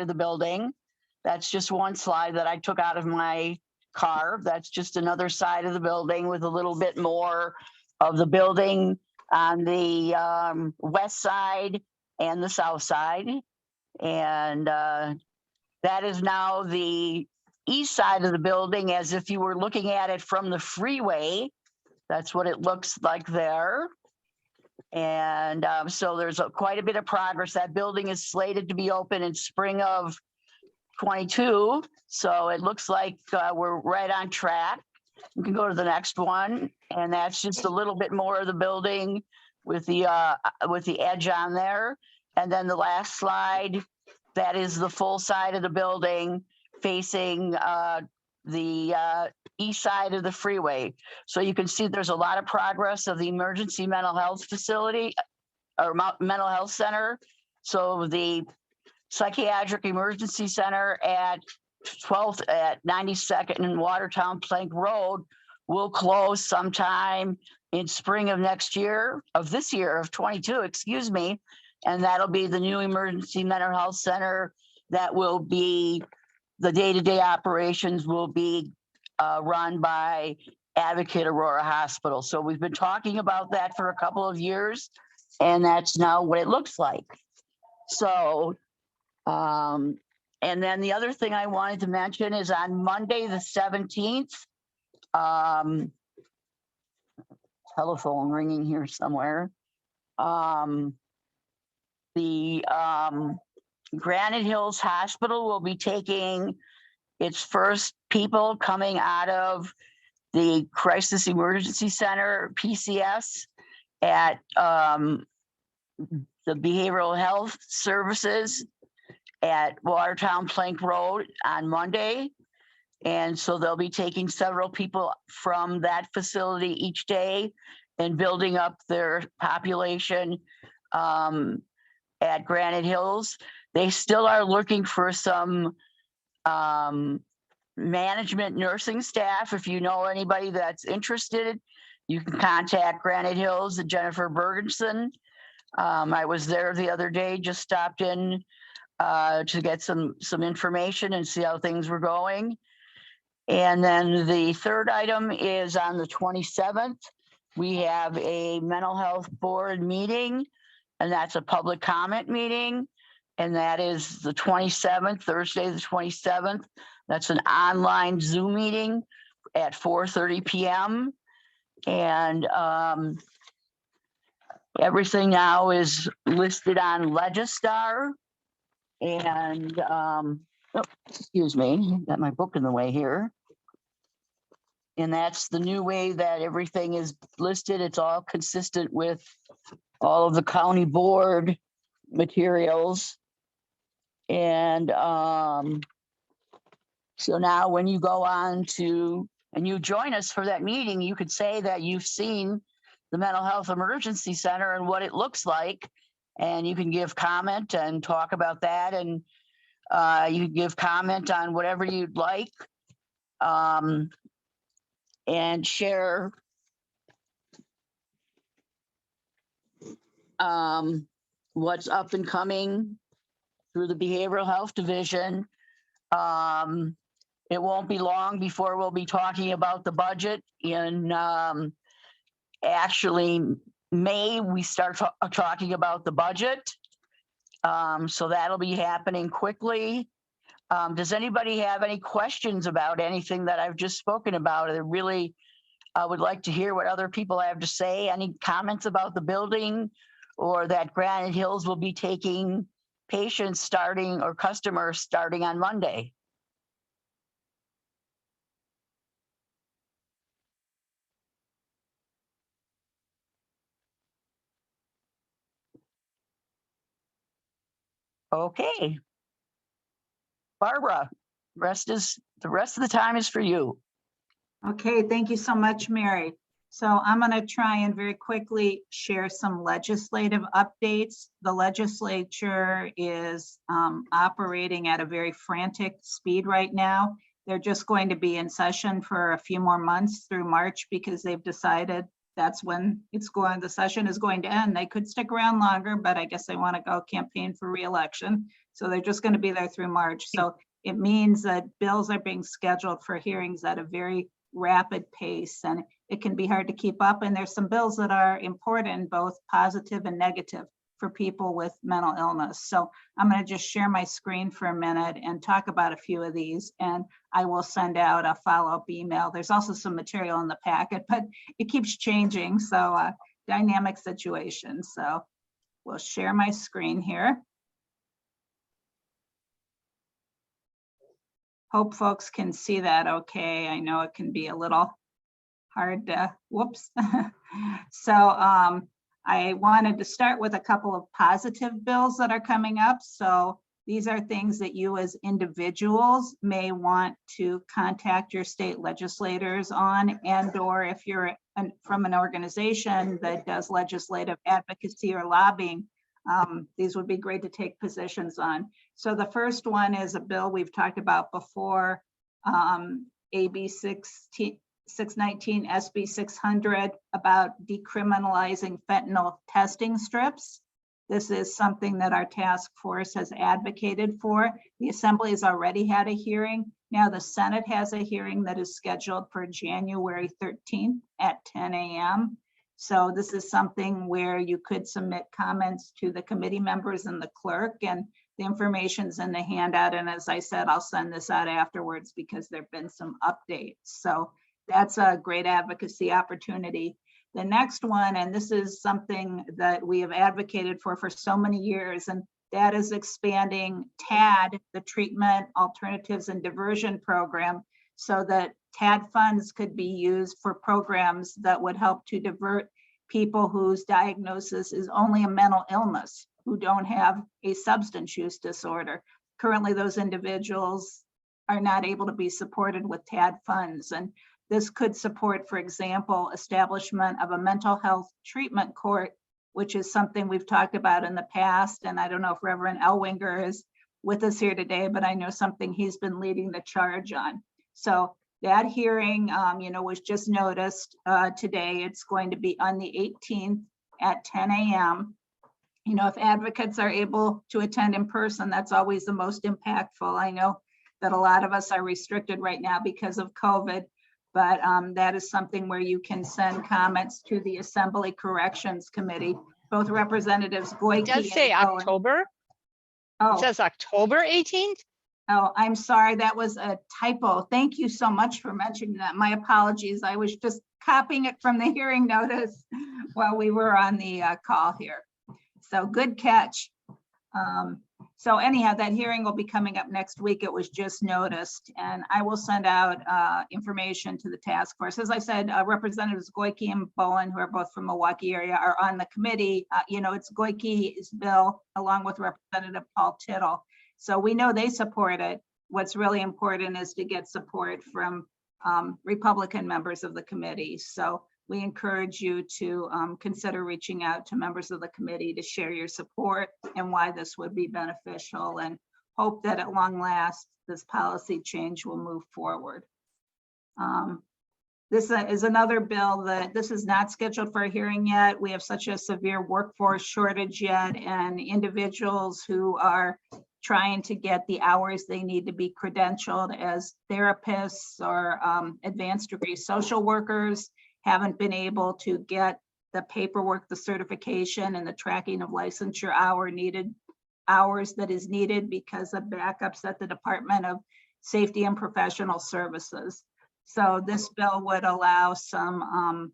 of the building. That's just one slide that I took out of my car. That's just another side of the building with a little bit more of the building on the west side and the south side. And that is now the east side of the building, as if you were looking at it from the freeway. That's what it looks like there. And so there's quite a bit of progress. That building is slated to be open in spring of 22. So it looks like we're right on track. You can go to the next one. And that's just a little bit more of the building with the edge on there. And then the last slide, that is the full side of the building facing the east side of the freeway. So you can see there's a lot of progress of the emergency mental health facility or mental health center. So the psychiatric emergency center at 12th at 92nd and Watertown Plank Road will close sometime in spring of this year of 22, excuse me. And that'll be the new emergency mental health center that will be, the day-to-day operations will be run by Advocate Aurora Hospital. So we've been talking about that for a couple of years, and that's now what it looks like. So, and then the other thing I wanted to mention is on Monday, the 17th, telephone ringing here somewhere. The Granite Hills Hospital will be taking its first people coming out of the Crisis Emergency Center, PCS, at the Behavioral Health Services at Watertown Plank Road on Monday. And so they'll be taking several people from that facility each day and building up their population at Granite Hills. They still are looking for some management nursing staff. If you know anybody that's interested, you can contact Granite Hills and Jennifer Bergenson. I was there the other day, just stopped in to get some information and see how things were going. And then the third item is on the 27th. We have a mental health board meeting, and that's a public comment meeting. And that is the 27th, Thursday, the 27th. That's an online Zoom meeting at 4:30 p.m. And everything now is listed on Legistar. And excuse me, got my book in the way here. And that's the new way that everything is listed. It's all consistent with all of the county board materials. And so now when you go on to, and you join us for that meeting, you could say that you've seen the Mental Health Emergency Center and what it looks like. And you can give comment and talk about that. And you can give comment on whatever you'd like. And share what's up and coming through the Behavioral Health Division. It won't be long before we'll be talking about the budget. In actually May, we start talking about the budget. So that'll be happening quickly. Does anybody have any questions about anything that I've just spoken about? I really would like to hear what other people have to say. Any comments about the building, or that Granite Hills will be taking patients starting, or customers starting on Monday? Okay. Barbara, the rest of the time is for you. Okay, thank you so much, Mary. So I'm going to try and very quickly share some legislative updates. The legislature is operating at a very frantic speed right now. They're just going to be in session for a few more months through March, because they've decided that's when the session is going to end. They could stick around longer, but I guess they want to go campaign for re-election. So they're just going to be there through March. So it means that bills are being scheduled for hearings at a very rapid pace, and it can be hard to keep up. And there's some bills that are important, both positive and negative, for people with mental illness. So I'm going to just share my screen for a minute and talk about a few of these, and I will send out a follow-up email. There's also some material in the packet, but it keeps changing. So dynamic situation. So we'll share my screen here. Hope folks can see that okay. I know it can be a little hard to, whoops. So I wanted to start with a couple of positive bills that are coming up. So these are things that you as individuals may want to contact your state legislators on, and or if you're from an organization that does legislative advocacy or lobbying, these would be great to take positions on. So the first one is a bill we've talked about before, AB 619 SB 600, about decriminalizing fentanyl testing strips. This is something that our task force has advocated for. The Assembly has already had a hearing. Now the Senate has a hearing that is scheduled for January 13th at 10 a.m. So this is something where you could submit comments to the committee members and the clerk, and the information's in the handout. And as I said, I'll send this out afterwards because there've been some updates. So that's a great advocacy opportunity. The next one, and this is something that we have advocated for so many years, and that is expanding TAD, the Treatment Alternatives and Diversion Program, so that TAD funds could be used for programs that would help to divert people whose diagnosis is only a mental illness, who don't have a substance use disorder. Currently, those individuals are not able to be supported with TAD funds. And this could support, for example, establishment of a mental health treatment court, which is something we've talked about in the past. And I don't know if Reverend Elwinger is with us here today, but I know something he's been leading the charge on. So that hearing, was just noticed today. It's going to be on the 18th at 10 a.m. If advocates are able to attend in person, that's always the most impactful. I know that a lot of us are restricted right now because of COVID, but that is something where you can send comments to the Assembly Corrections Committee. Both Representatives Goyke. It does say and Owen. October. It Oh, says October 18th. oh, I'm sorry, that was a typo. Thank you so much for mentioning that. My apologies. I was just copying it from the hearing notice while we were on the call here. So good catch. So anyhow, that hearing will be coming up next week. It was just noticed, and I will send out information to the task force. As I said, Representatives Goyke and Bowen, who are both from Milwaukee area, are on the committee. It's Goyke's bill along with Representative Paul Tittle. So we know they support it. What's really important is to get support from Republican members of the committee. So we encourage you to consider reaching out to members of the committee to share your support and why this would be beneficial, and hope that at long last, this policy change will move forward. This is another bill that this is not scheduled for a hearing yet. We have such a severe workforce shortage yet, and individuals who are trying to get the hours they need to be credentialed as therapists or advanced degree social workers haven't been able to get the paperwork, the certification, and the tracking of licensure hours that is needed because of backups at the Department of Safety and Professional Services. So this bill would allow some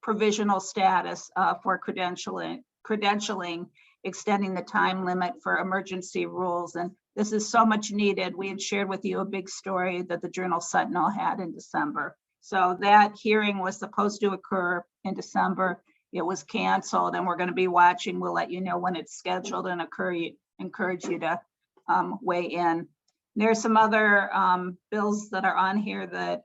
provisional status for credentialing, extending the time limit for emergency rules. And this is so much needed. We had shared with you a big story that the Journal Sentinel had in December. So that hearing was supposed to occur in December. It was canceled, and we're going to be watching. We'll let you know when it's scheduled and encourage you to weigh in. There's some other bills that are on here that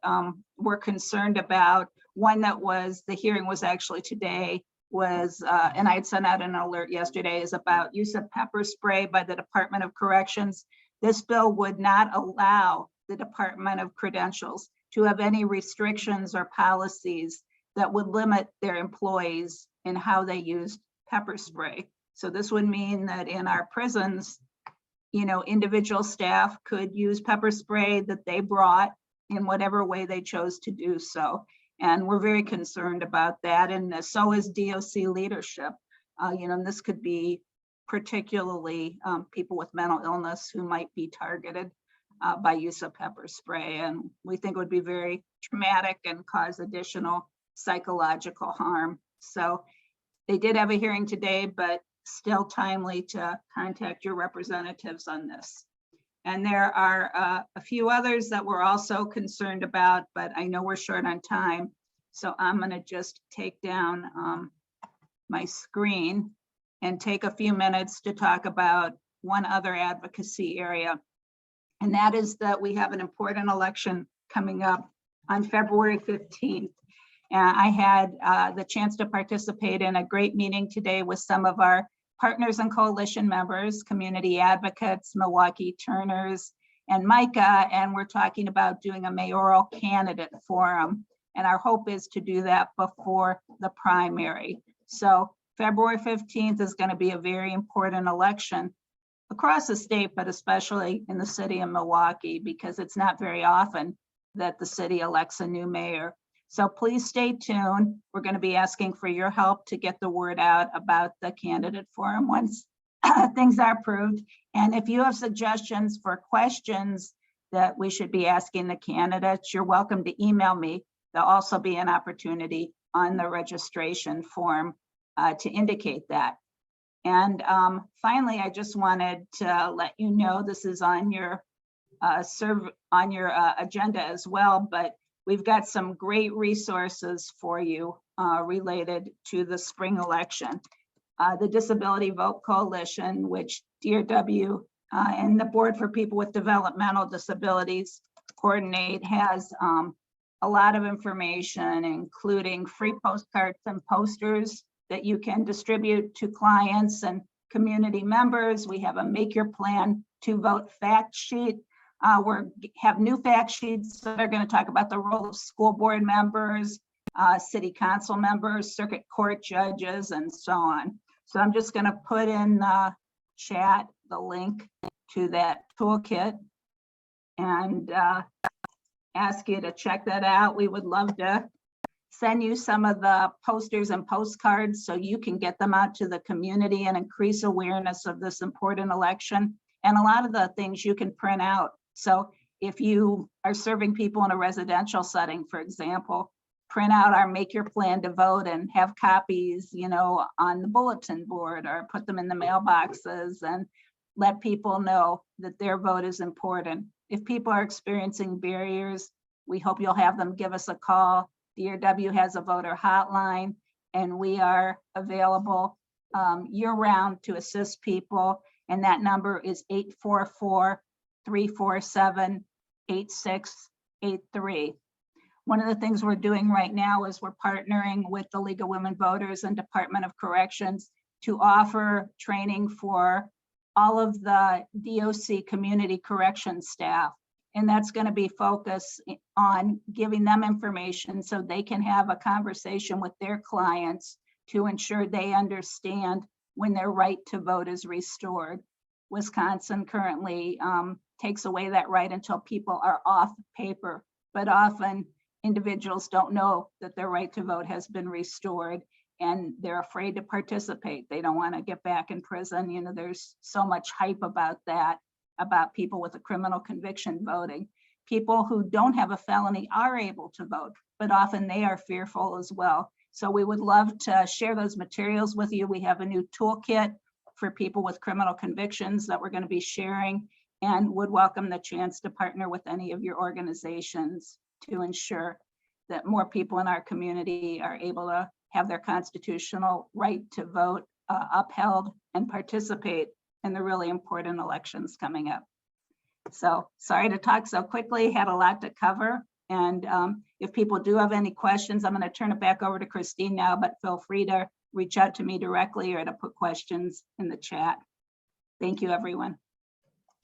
we're concerned about. One that was, the hearing was actually today, was, and I had sent out an alert yesterday, is about use of pepper spray by the Department of Corrections. This bill would not allow the Department of Credentials to have any restrictions or policies that would limit their employees in how they use pepper spray. So this would mean that in our prisons, individual staff could use pepper spray that they brought in whatever way they chose to do so. And we're very concerned about that. And so is DOC leadership. This could be particularly people with mental illness who might be targeted by use of pepper spray. And we think it would be very traumatic and cause additional psychological harm. So they did have a hearing today, but still timely to contact your representatives on this. And there are a few others that we're also concerned about, but I know we're short on time. So I'm going to just take down my screen and take a few minutes to talk about one other advocacy area. And that is that we have an important election coming up on February 15th. I had the chance to participate in a great meeting today with some of our partners and coalition members, community advocates, Milwaukee Turners, and Micah, and we're talking about doing a mayoral candidate forum. And our hope is to do that before the primary. So February 15th is going to be a very important election across the state, but especially in the city of Milwaukee, because it's not very often that the city elects a new mayor. So please stay tuned. We're going to be asking for your help to get the word out about the candidate forum once things are approved. And if you have suggestions for questions that we should be asking the candidates, you're welcome to email me. There'll also be an opportunity on the registration form to indicate that. And finally, I just wanted to let you know this is on your agenda as well, but we've got some great resources for you related to the spring election. The Disability Vote Coalition, which DRW and the Board for People with Developmental Disabilities coordinate, has a lot of information, including free postcards and posters that you can distribute to clients and community members. We have a Make Your Plan to Vote fact sheet. We have new fact sheets that are going to talk about the role of school board members, city council members, circuit court judges, and so on. So I'm just going to put in the chat the link to that toolkit and ask you to check that out. We would love to send you some of the posters and postcards so you can get them out to the community and increase awareness of this important election. And a lot of the things you can print out. So if you are serving people in a residential setting, for example, print out our Make Your Plan to Vote and have copies, you know, on the bulletin board or put them in the mailboxes and let people know that their vote is important. If people are experiencing barriers, we hope you'll have them give us a call. DRW has a voter hotline, and we are available year-round to assist people. And that number is 844-347-8683. One of the things we're doing right now is we're partnering with the League of Women Voters and Department of Corrections to offer training for all of the DOC community corrections staff. And that's going to be focused on giving them information so they can have a conversation with their clients to ensure they understand when their right to vote is restored. Wisconsin currently takes away that right until people are off paper, but often individuals don't know that their right to vote has been restored and they're afraid to participate. They don't want to get back in prison. You know, there's so much hype about that, about people with a criminal conviction voting. People who don't have a felony are able to vote, but often they are fearful as well. So we would love to share those materials with you. We have a new toolkit for people with criminal convictions that we're going to be sharing, and would welcome the chance to partner with any of your organizations to ensure that more people in our community are able to have their constitutional right to vote upheld and participate in the really important elections coming up. So sorry to talk so quickly, had a lot to cover. And if people do have any questions, I'm going to turn it back over to Christine now, but feel free to reach out to me directly or to put questions in the chat. Thank you, everyone.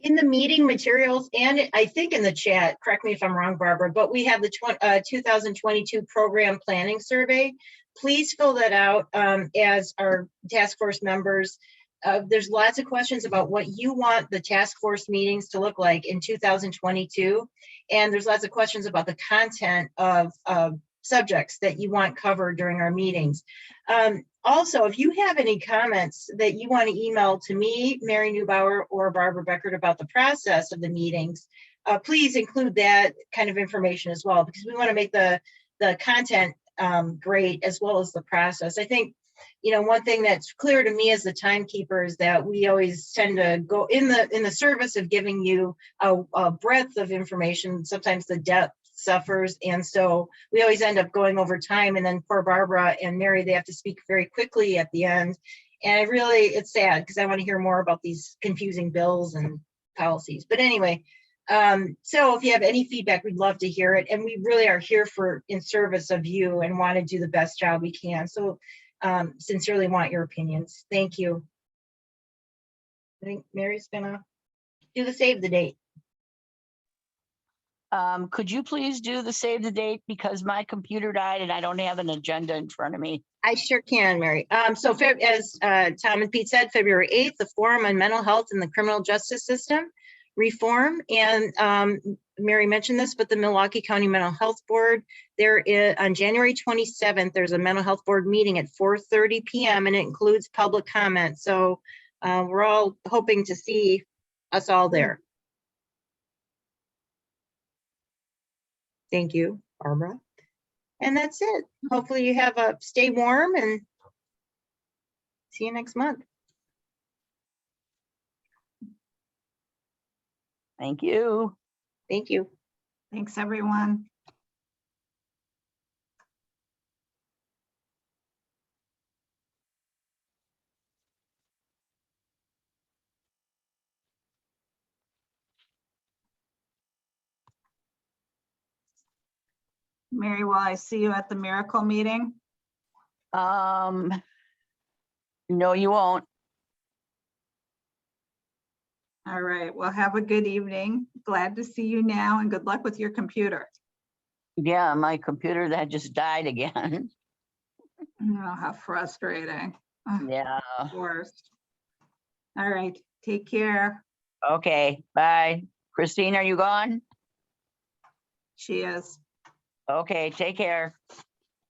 In the meeting materials, and I think in the chat, correct me if I'm wrong, Barbara, but we have the 2022 program planning survey. Please fill that out as our task force members. There's lots of questions about what you want the task force meetings to look like in 2022. And there's lots of questions about the content of subjects that you want covered during our meetings. Also, if you have any comments that you want to email to me, Mary Neubauer, or Barbara Beckert about the process of the meetings, please include that kind of information as well, because we want to make the content great as well as the process. I think, you know, one thing that's clear to me as the timekeeper is that we always tend to go in the service of giving you a breadth of information. Sometimes the depth suffers, and so we always end up going over time, and then poor Barbara and Mary, they have to speak very quickly at the end, and it's sad because I want to hear more about these confusing bills and policies. But anyway, so if you have any feedback, we'd love to hear it, and we really are here in service of you and want to do the best job we can. So sincerely want your opinions. Thank you. I think Mary's gonna do the save the date. Could you please do the save the date, because my computer died and I don't have an agenda in front of me. I sure can, Mary. So as Tom and Pete said, February 8th, the Forum on Mental Health in the Criminal Justice System Reform. And Mary mentioned this, but the Milwaukee County Mental Health Board, on January 27th, there's a mental health board meeting at 4:30 p.m. and it includes public comment. So we're all hoping to see us all there. Thank you, Barbara. And that's it. Hopefully you have a stay warm and see you next month. Thank you. Thank you. Thanks, everyone. Mary, will I see you at the Miracle meeting? No, you won't. All right, well, have a good evening. Glad to see you now and good luck with your computer. Yeah, my computer that just died again. Oh, how frustrating. Ugh, Yeah. worst. All right, take care. Okay, bye. Christine, are you gone? She is. Okay, take care.